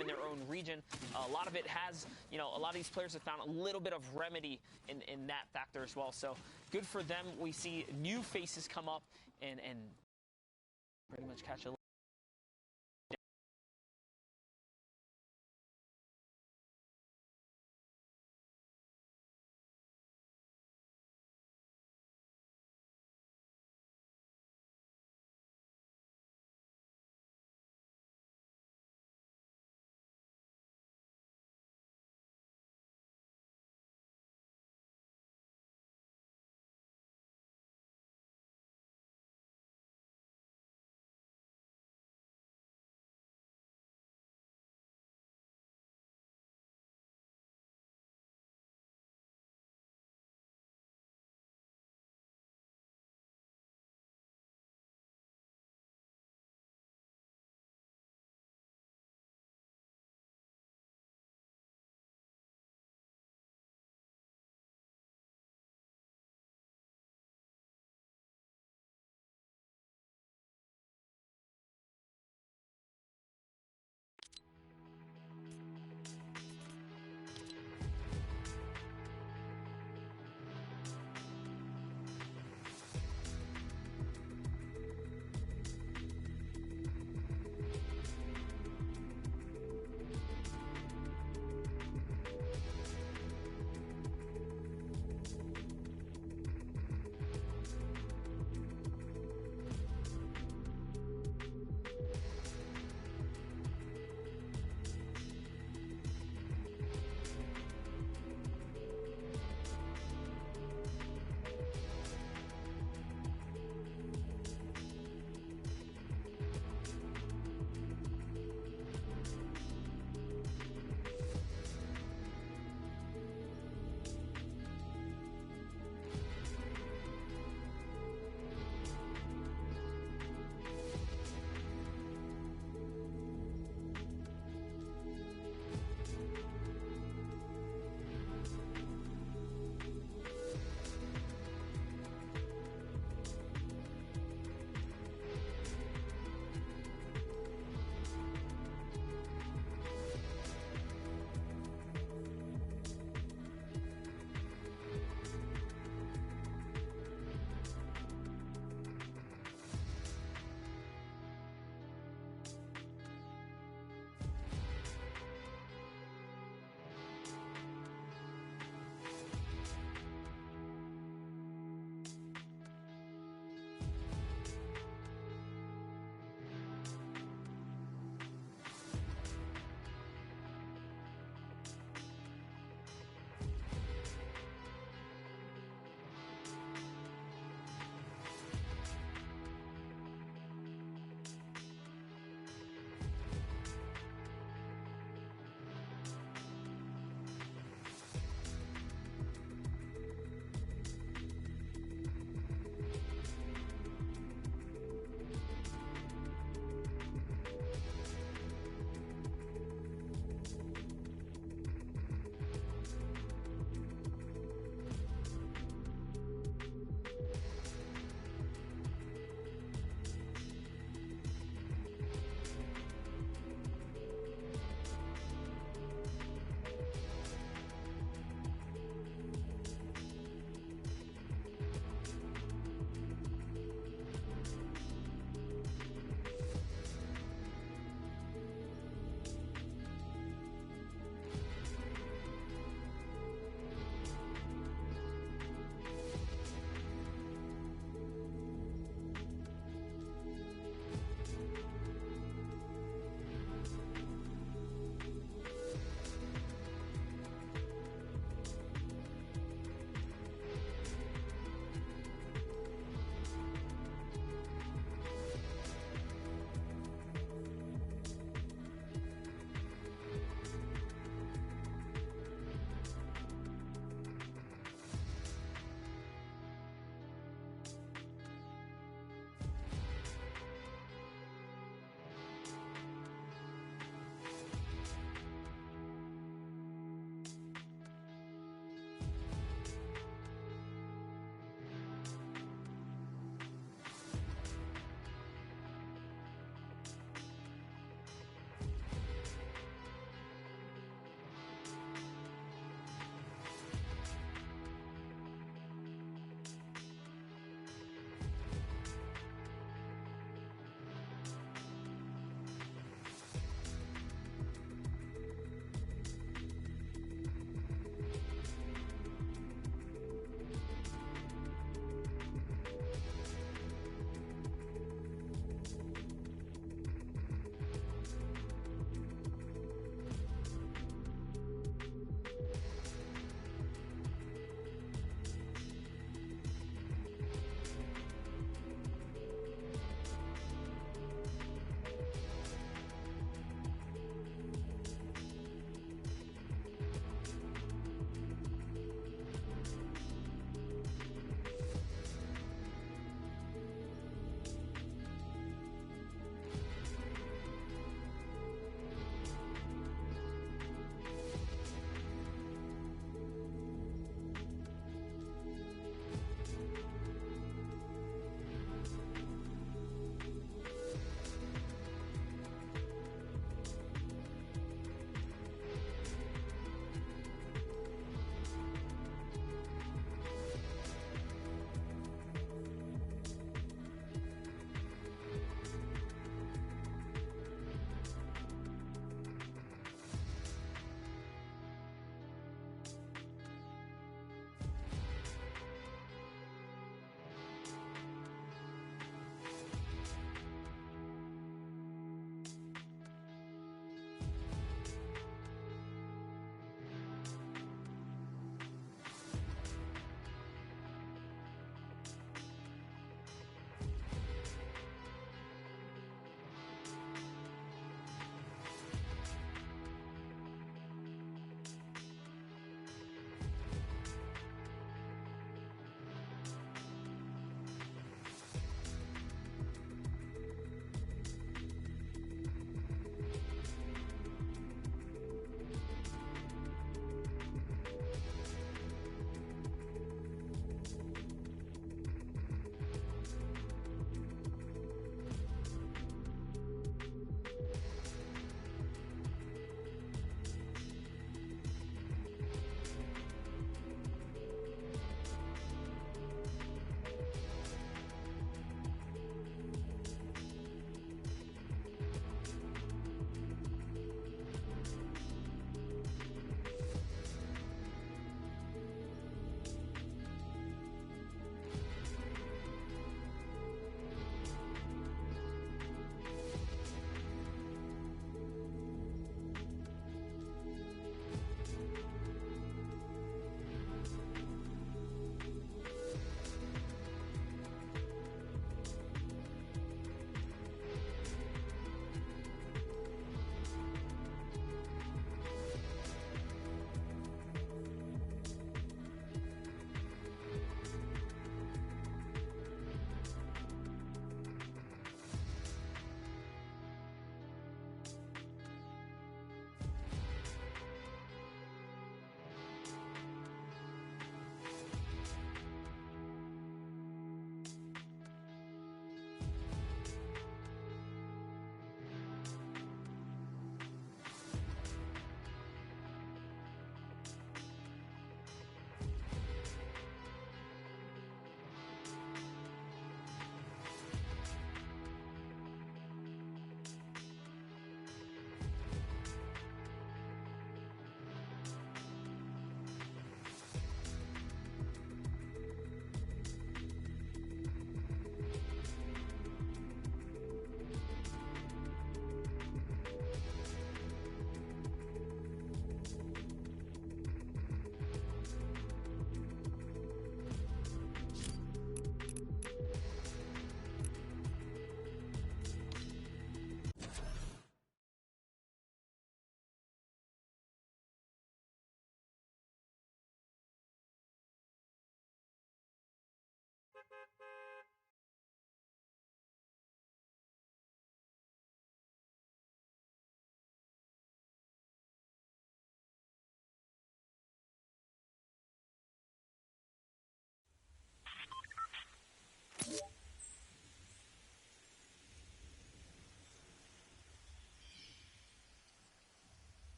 in their own region. A lot of it has, you know, a lot of these players have found a little bit of remedy in that factor as well. So good for them. We see new faces come up and pretty much catch a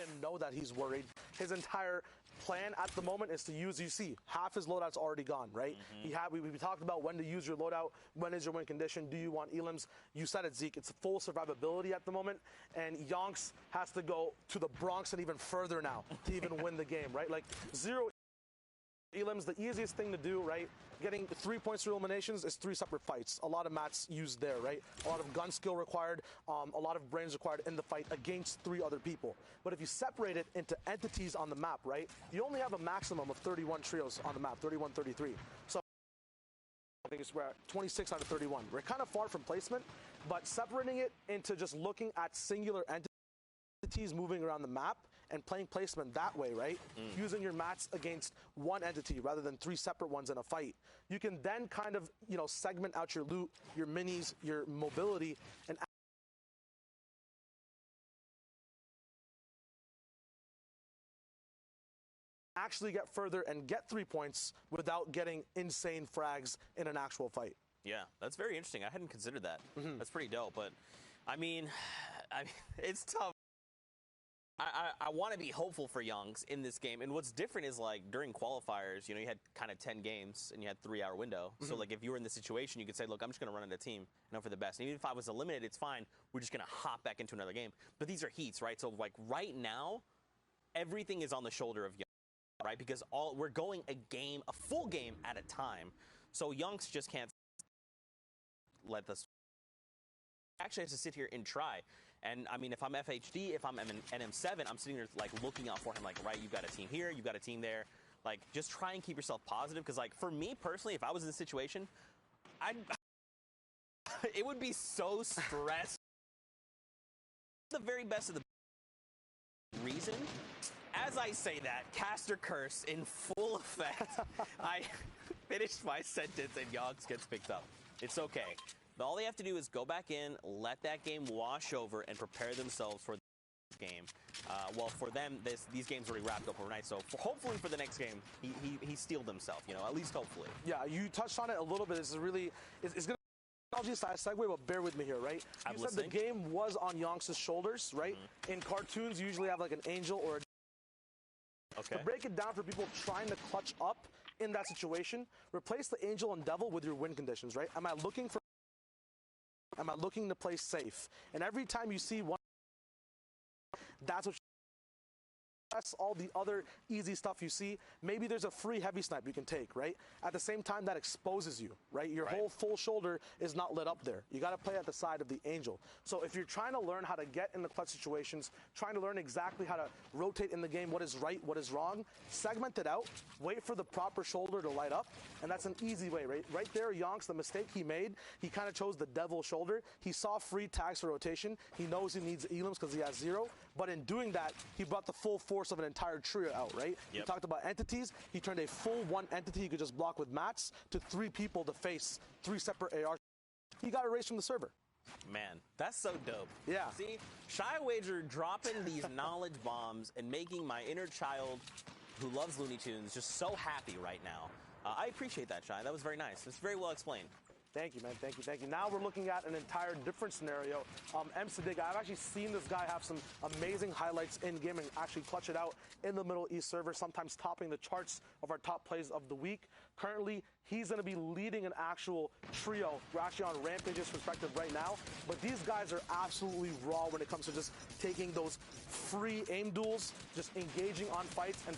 him know that he's worried. His entire plan at the moment is to use, you see, half his loadout's already gone, right? We talked about when to use your loadout, when is your win condition, do you want elims? You said it, Zeke, it's full survivability at the moment, and Yonks has to go to the Bronx and even further now to even win the game, right? Like, 0 elims, the easiest thing to do, right? Getting 3 points through eliminations is 3 separate fights. A lot of mats used there, right? A lot of gun skill required, a lot of brains required in the fight against 3 other people. But if you separate it into entities on the map, right? You only have a maximum of 31 trios on the map, 31, 33. So I think we're at 26 out of 31. We're kind of far from placement, but separating it into just looking at singular entities moving around the map and playing placement that way, right? Using your mats against one entity rather than 3 separate ones in a fight. You can then kind of, you know, segment out your loot, your minis, your mobility, and actually get further and get 3 points without getting insane frags in an actual fight. Yeah, that's very interesting. I hadn't considered that. That's pretty dope, but I mean, it's tough. I want to be hopeful for Youngs in this game. And what's different is, like, during qualifiers, you know, you had kind of 10 games and you had 3-hour window. So, like, if you were in this situation, you could say, look, I'm just going to run into a team and hope for the best. And even if I was eliminated, it's fine. We're just going to hop back into another game. But these are heats, right? So, like, right now, everything is on the shoulder of Youngs, right? Because we're going a full game at a time. So, Youngs just can't let this actually has to sit here and try. And I mean, if I'm FHD, if I'm NM7, I'm sitting there like looking out for him, like, right, you've got a team here, you've got a team there. Like, just try and keep yourself positive, because, like, for me personally, if I was in this situation, it would be so stressful. The very best of the reason. As I say that, caster curse in full effect. I finished my sentence and Yogs gets picked up. It's okay. All they have to do is go back in, let that game wash over, and prepare themselves for the game. Well, for them, these games already wrapped up overnight, so hopefully for the next game, he steeled himself, you know, at least hopefully. Yeah, you touched on it a little bit. This is really, it's going to be a segue, but bear with me here, right? You said the game was on Yonks' shoulders, right? In cartoons, you usually have like an angel or a... Okay. To break it down for people trying to clutch up in that situation, replace the angel and devil with your win conditions, right? Am I looking to play safe? And every time you see one, that's what that's all the other easy stuff you see. Maybe there's a free heavy snipe you can take, right? At the same time, that exposes you, right? Your whole full shoulder is not lit up there. You got to play at the side of the angel. So if you're trying to learn how to get in the clutch situations, trying to learn exactly how to rotate in the game, what is right, what is wrong, segment it out, wait for the proper shoulder to light up, and that's an easy way, right? Right there, Yonks, the mistake he made, he kind of chose the devil shoulder. He saw free tags for rotation. He knows he needs elims because he has 0, but in doing that, he brought the full force of an entire trio out, right? He talked about entities. He turned a full 1 entity he could just block with mats to 3 people to face 3 separate AR. He got erased from the server. Man, that's so dope. Yeah. See, Shy Wager dropping these knowledge bombs and making my inner child who loves Looney Tunes just so happy right now. I appreciate that, Shy. That was very nice. It's very well explained. Thank you, man. Thank you, thank you. Now we're looking at an entire different scenario. M. Sadiq, I've actually seen this guy have some amazing highlights in game and actually clutch it out in the Middle East server, sometimes topping the charts of our top plays of the week. Currently, he's going to be leading an actual trio. We're actually on Rampage's perspective right now, but these guys are absolutely raw when it comes to just taking those free aim duels, just engaging on fights and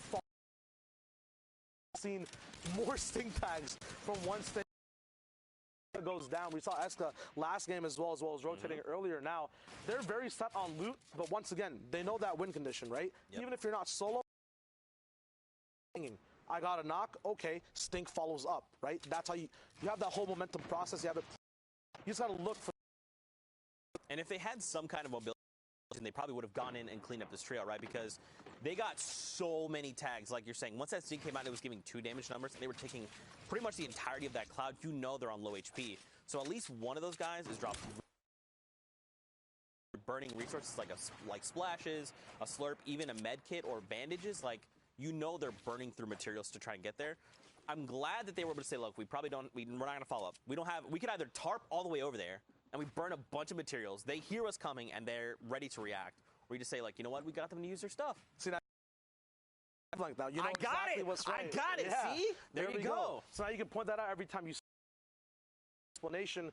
seen more sting tags from one sting goes down. We saw Eska last game as well as rotating earlier. Now they're very set on loot, but once again, they know that win condition, right? Even if you're not solo, I got a knock, okay, stink follows up, right? That's how you have that whole momentum process. You have it. You just got to look for. And if they had some kind of mobility, they probably would have gone in and cleaned up this trio, right? Because they got so many tags, like you're saying. Once that stink came out, it was giving 2 damage numbers, and they were taking pretty much the entirety of that cloud. You know they're on low HP. So at least one of those guys is dropped burning resources like splashes, a slurp, even a med kit or bandages. Like, you know they're burning through materials to try and get there. I'm glad that they were able to say, look, we're not going to follow up. We could either tarp all the way over there and we burn a bunch of materials. They hear us coming and they're ready to react. where you just say, like, you know what, we got them to use their stuff. See, now, like now, you know I got exactly it. what's right. I got it. Yeah. See? There you we go. So now you can point that out every time you see explanation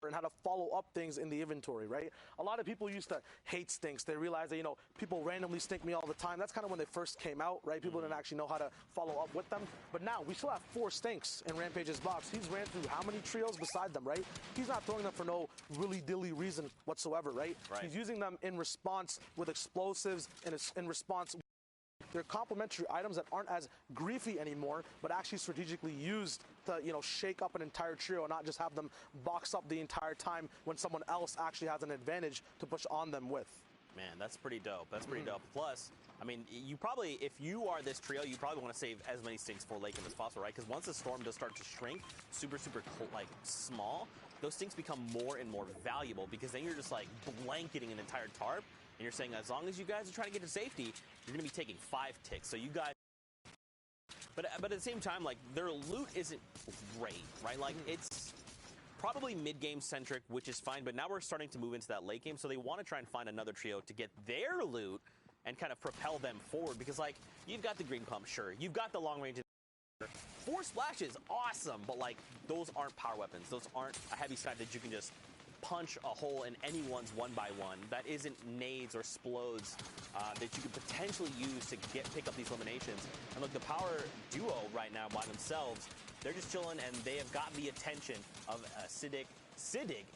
and how to follow up things in the inventory, right? A lot of people used to hate stinks. They realized that, you know, people randomly stink me all the time. That's kind of when they first came out, right? People didn't actually know how to follow up with them. But now we still have 4 stinks in Rampage's box. He's ran through how many trios beside them, right? He's not throwing them for no really dilly reason whatsoever, right? He's using them in response with explosives and in response. They're complementary items that aren't as griefy anymore, but actually strategically used to, you know, shake up an entire trio and not just have them box up the entire time when someone else actually has an advantage to push on them with. Man, that's pretty dope. That's pretty dope. Plus, I mean, you probably, if you are this trio, you probably want to save as many stinks for late game as possible, right? Because once the storm does start to shrink, super, like, small, those stinks become more and more valuable because then you're just, like, blanketing an entire tarp. And you're saying, as long as you guys are trying to get to safety, you're going to be taking 5 ticks. So you guys... But at the same time, like, their loot isn't great, right? Like, it's probably mid-game centric, which is fine. But now we're starting to move into that late game. So they want to try and find another trio to get their loot and kind of propel them forward. Because, like, you've got the green pump, sure. You've got the long range. 4 splashes, awesome. But, like, those aren't power weapons. Those aren't a heavy side that you can just punch a hole in anyone's 1x1. That isn't nades or splodes that you could potentially use to pick up these eliminations. And look, the power duo right now by themselves, they're just chilling and they have got the attention of Siddig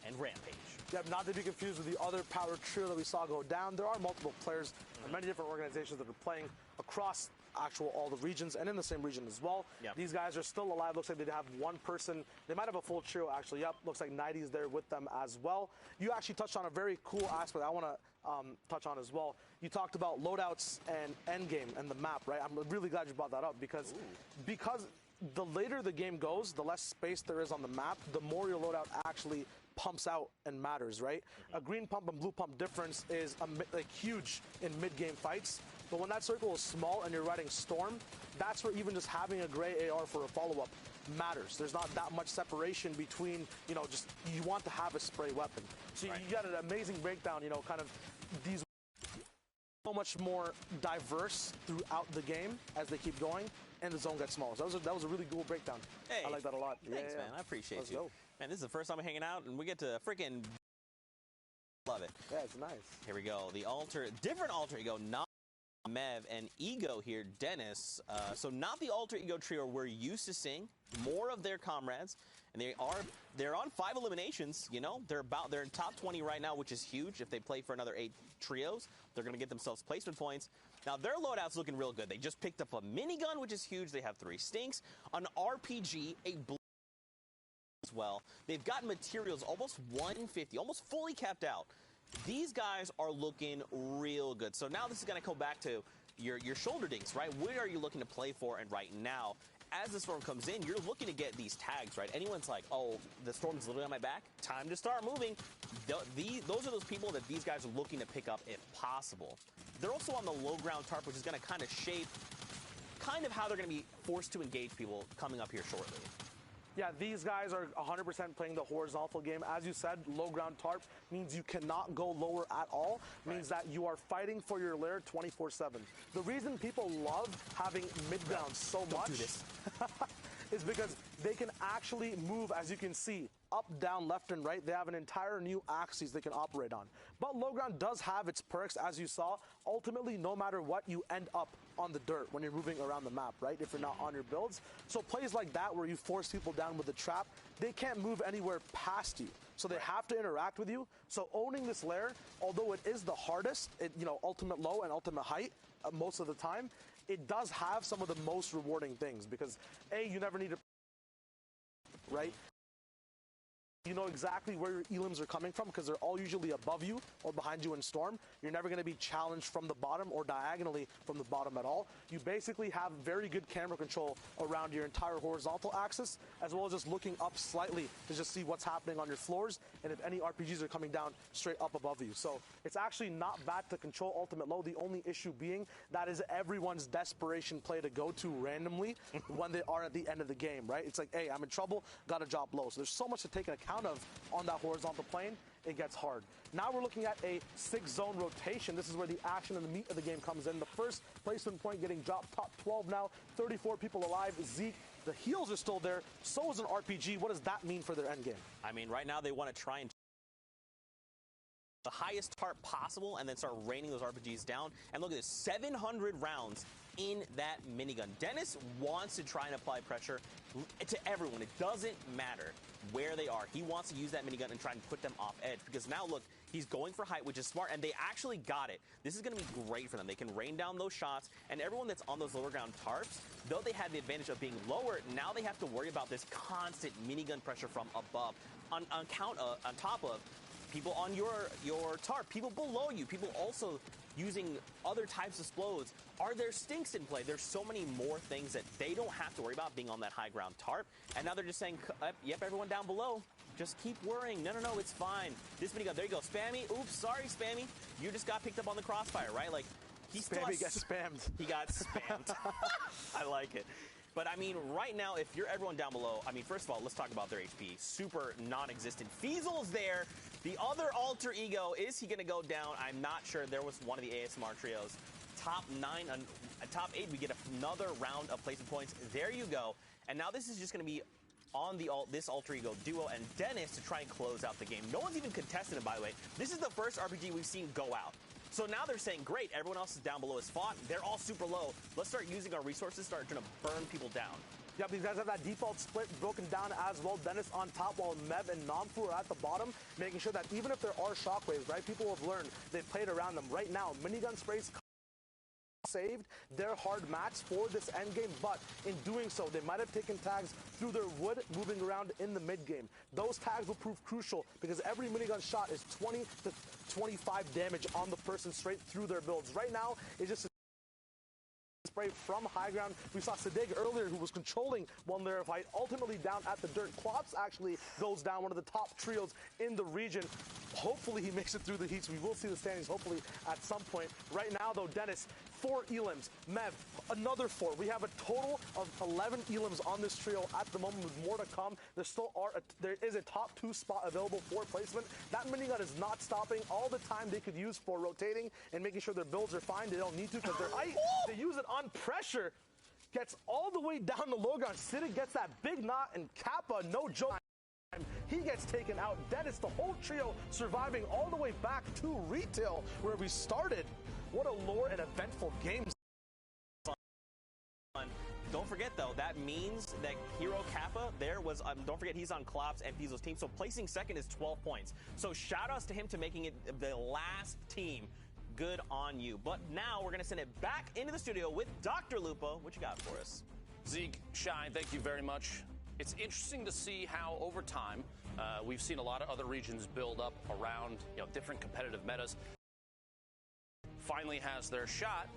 and Rampage. Yep, not to be confused with the other power trio that we saw go down. There are multiple players and many different organizations that are playing across all the regions and in the same region as well. Yep. These guys are still alive. Looks like they have one person. They might have a full trio actually. Yep, looks like 90's there with them as well. You actually touched on a very cool aspect I want to touch on as well. You talked about loadouts and endgame and the map, right? I'm really glad you brought that up because the later the game goes, the less space there is on the map, the more your loadout actually pumps out and matters, right? A green pump and blue pump difference is like huge in mid-game fights. But when that circle is small and you're riding Storm, that's where even just having a gray AR for a follow-up matters. There's not that much separation between, you know, just you want to have a spray weapon. So you got an amazing breakdown, you know, kind of these so much more diverse throughout the game as they keep going and the zone gets smaller. So that was a really cool breakdown. Hey, I like that a lot. Thanks, man. I appreciate Let's you. go. Man, this is the first time we're hanging out and we get to freaking love it. Yeah, it's nice. Here we go. The different alter ego, not Mev and Ego here, Dennis. So not the alter ego trio we're used to seeing. More of their comrades, and they're on 5 eliminations. You know, they're in top 20 right now, which is huge. If they play for another 8 trios, they're gonna get themselves placement points. Now their loadout's looking real good. They just picked up a minigun, which is huge. They have 3 stinks, an RPG, a blue as well. They've got materials almost 150, almost fully capped out. These guys are looking real good. So now this is going to go back to your shoulder dinks, right? Where are you looking to play for? And right now, as the storm comes in, you're looking to get these tags, right? Anyone's like, oh, the storm's literally on my back. Time to start moving. Those are those people that these guys are looking to pick up if possible. They're also on the low ground tarp, which is going to kind of shape kind of how they're going to be forced to engage people coming up here shortly. Yeah, these guys are 100% playing the horizontal game. As you said, low ground tarp means you cannot go lower at all. Means that you are fighting for your lair 24/7. The reason people love having mid ground so much is because they can actually move, as you can see, up, down, left, and right. They have an entire new axis they can operate on. But low ground does have its perks, as you saw. Ultimately, no matter what, you end up on the dirt when you're moving around the map, right? If you're not on your builds. So plays like that where you force people down with the trap, they can't move anywhere past you. So they have to interact with you. So owning this lair, although it is the hardest, you know, ultimate low and ultimate height most of the time, it does have some of the most rewarding things because A, you never need to, right? You know exactly where your elims are coming from because they're all usually above you or behind you in storm. You're never going to be challenged from the bottom or diagonally from the bottom at all. You basically have very good camera control around your entire horizontal axis, as well as just looking up slightly to just see what's happening on your floors and if any RPGs are coming down straight up above you. So it's actually not bad to control ultimate low. The only issue being that is everyone's desperation play to go to randomly when they are at the end of the game, right? It's like, hey, I'm in trouble, gotta drop low. So there's so much to take into account of on that horizontal plane, it gets hard. Now we're looking at a 6-zone rotation. This is where the action and the meat of the game comes in. The first placement point getting dropped, top 12 now, 34 people alive. Zeke, the heals are still there. So is an RPG. What does that mean for their end game? I mean, right now they want to try and the highest tarp possible and then start raining those RPGs down. And look at this, 700 rounds in that minigun. Dennis wants to try and apply pressure to everyone. It doesn't matter where they are. He wants to use that minigun and try and put them off edge, because now look, he's going for height, which is smart, and they actually got it. This is going to be great for them. They can rain down those shots, and everyone that's on those lower ground tarps, though they had the advantage of being lower, now they have to worry about this constant minigun pressure from above, on top of people on your tarp, people below you, people also using other types of explodes. Are there stinks in play? There's so many more things that they don't have to worry about being on that high ground tarp. And now they're just saying, yep, everyone down below, just keep worrying. No, it's fine. This minigun, there you go. Spammy, oops, sorry, Spammy. You just got picked up on the crossfire, right? Like, Spammy gets spammed. He got spammed. I like it. But, I mean, right now, if you're everyone down below, I mean, first of all, let's talk about their HP. Super non-existent. Feasel's there. The other alter ego, is he going to go down? I'm not sure. There was one of the ASMR trios. Top 8, we get another round of placement points. There you go. And now this is just going to be on this alter ego duo and Dennis to try and close out the game. No one's even contested it, by the way. This is the first RPG we've seen go out. So now they're saying, great, everyone else is down below is fought. They're all super low. Let's start using our resources, start trying to burn people down. Yep, these guys have that default split broken down as well. Dennis on top while Mev and Namfu are at the bottom, making sure that even if there are shockwaves, right, people have learned, they've played around them. Right now, minigun sprays saved their hard match for this end game, but in doing so, they might have taken tags through their wood moving around in the mid game. Those tags will prove crucial because every minigun shot is 20 to 25 damage on the person straight through their builds. Right now, it's just spray from high ground. We saw Sadig earlier, who was controlling one layer of height, ultimately down at the dirt. Klops actually goes down, one of the top trios in the region. Hopefully he makes it through the heats. We will see the standings hopefully at some point. Right now though, Dennis, 4 elims. Mev, another 4. We have a total of 11 elims on this trio at the moment, with more to come. There is a top 2 spot available for placement. That minigun is not stopping. All the time they could use for rotating and making sure their builds are fine. They don't need to because they're height. They use it on pressure. Gets all the way down the low ground. Siddiq gets that big knot, and Kappa, no joke, he gets taken out. Dennis, the whole trio surviving all the way back to retail where we started. What a lore and eventful game. Don't forget though, that means that Hero Kappa there was, don't forget he's on Klops and Fizo's team, so placing second is 12 points. So shout outs to him to making it the last team. Good on you. But now we're going to send it back into the studio with Dr. Lupo. What you got for us? Zeke, Shine, thank you very much. It's interesting to see how over time we've seen a lot of other regions build up around different competitive metas. Finally has their shot.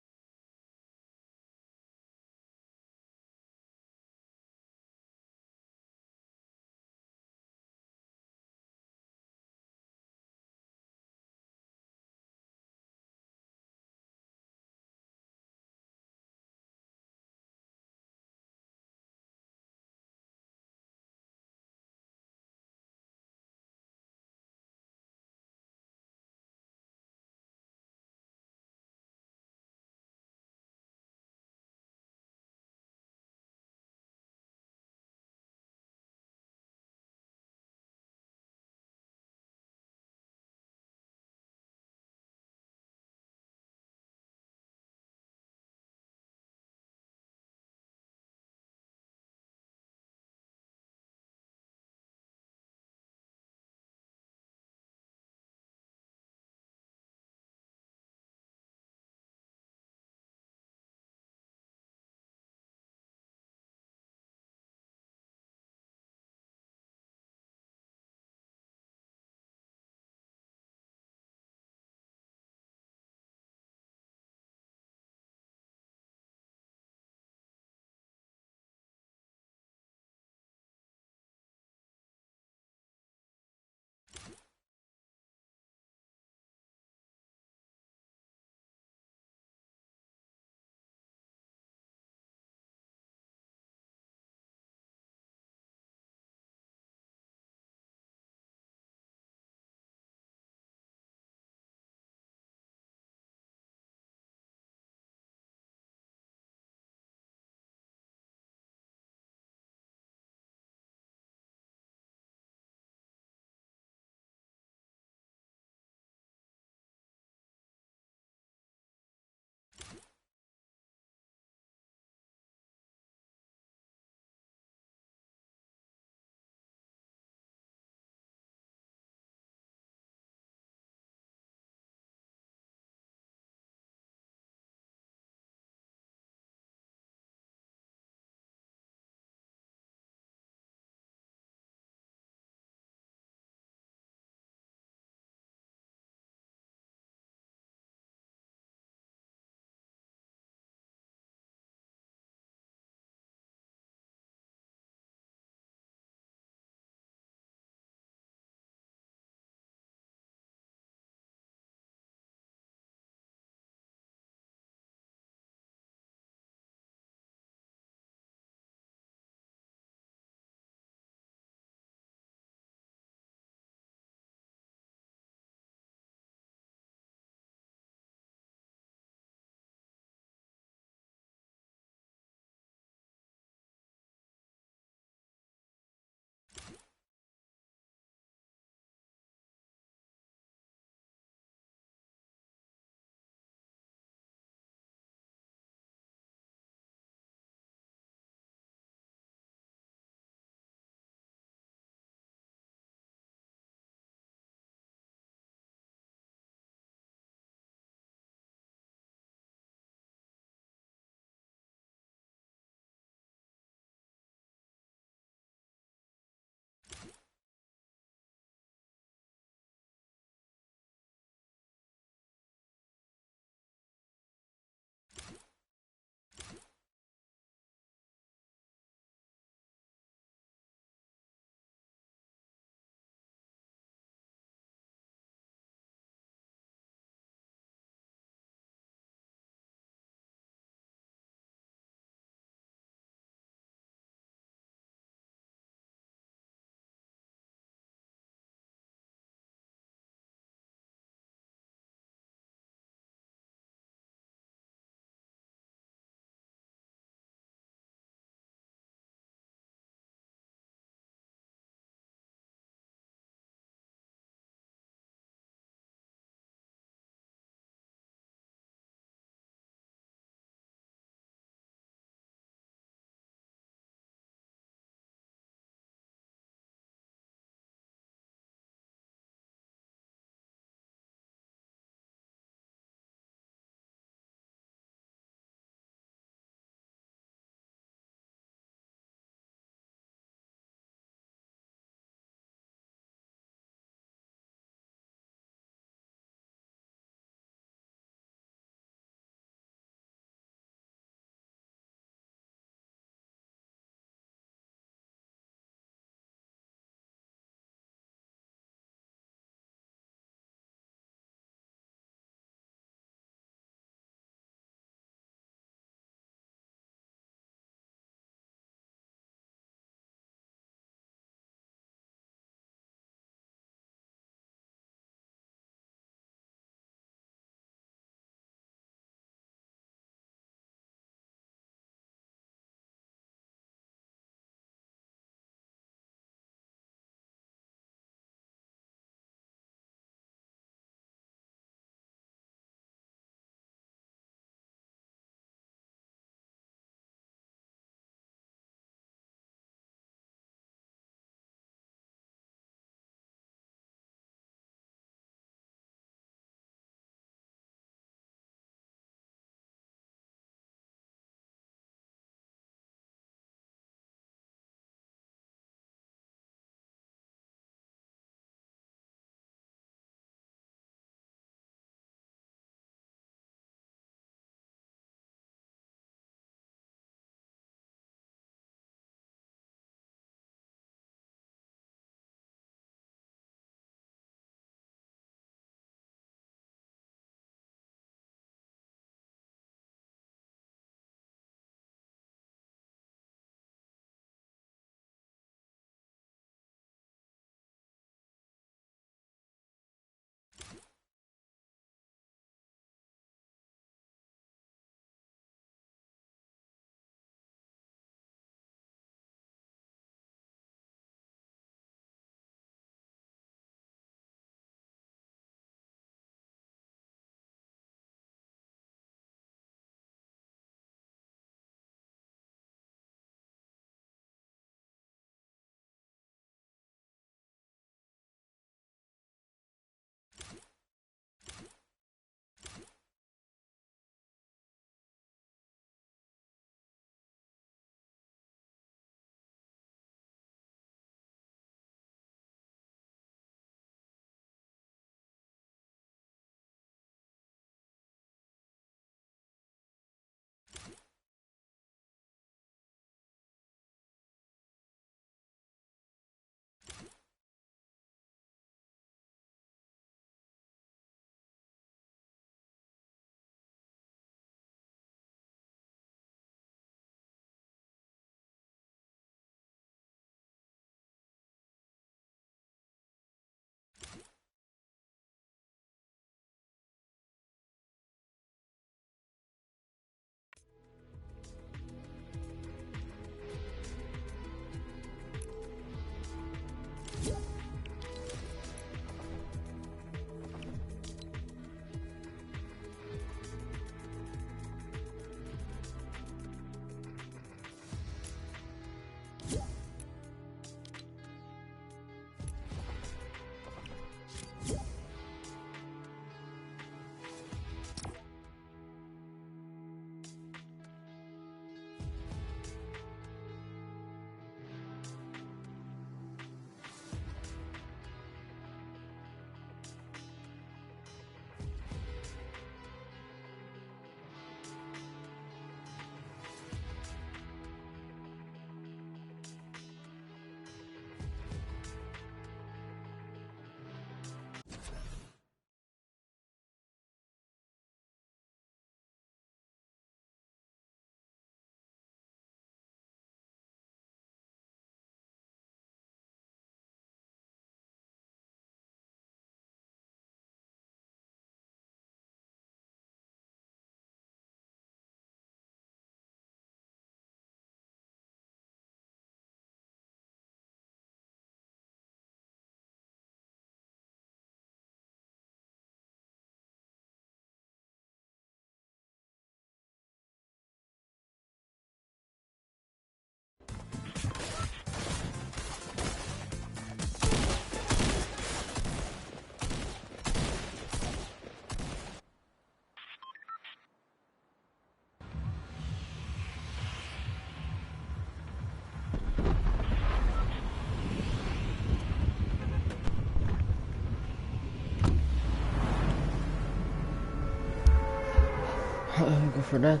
for that.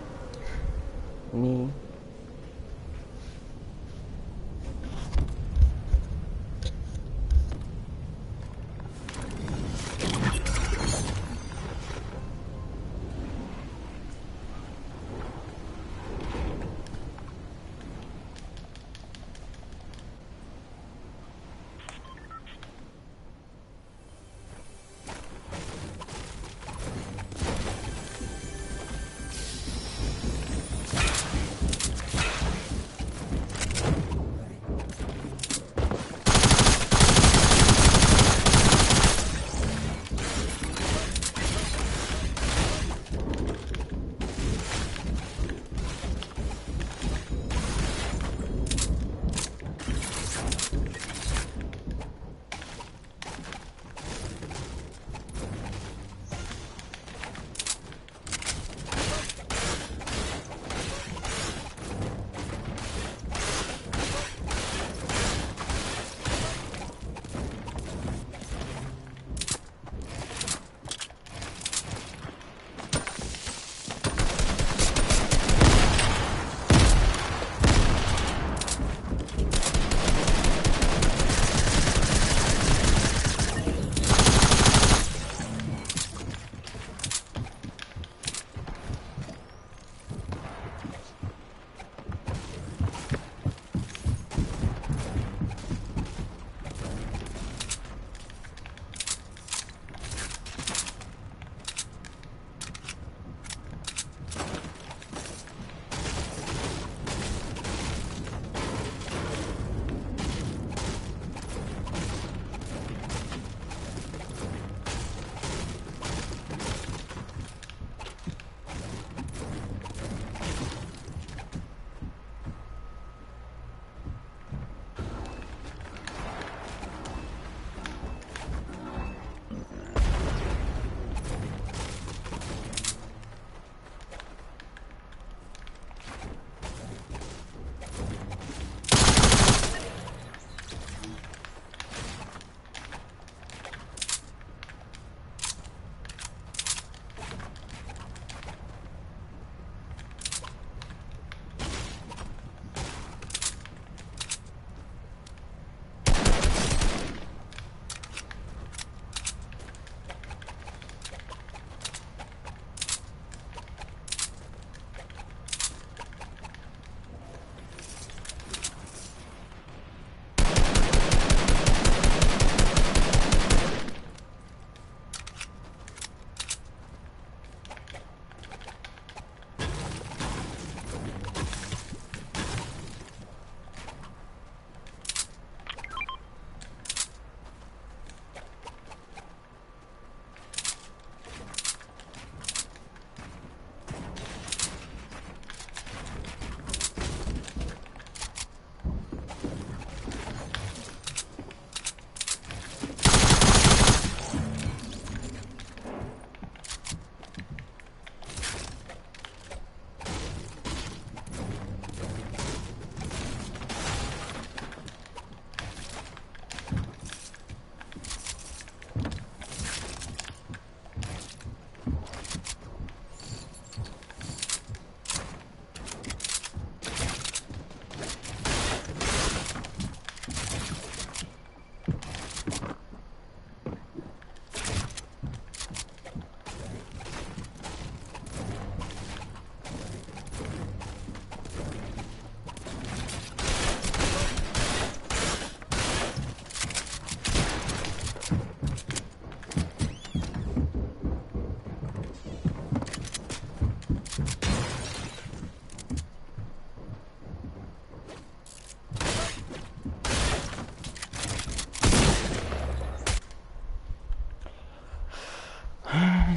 Me.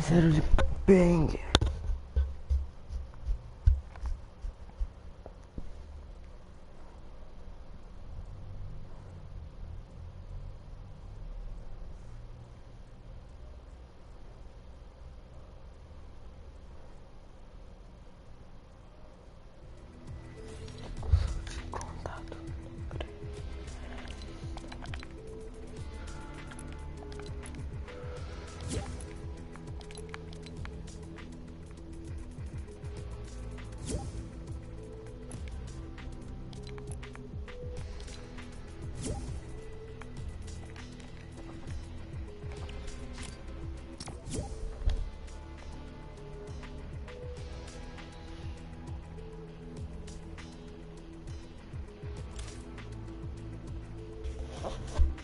Zero de ping. Tchau.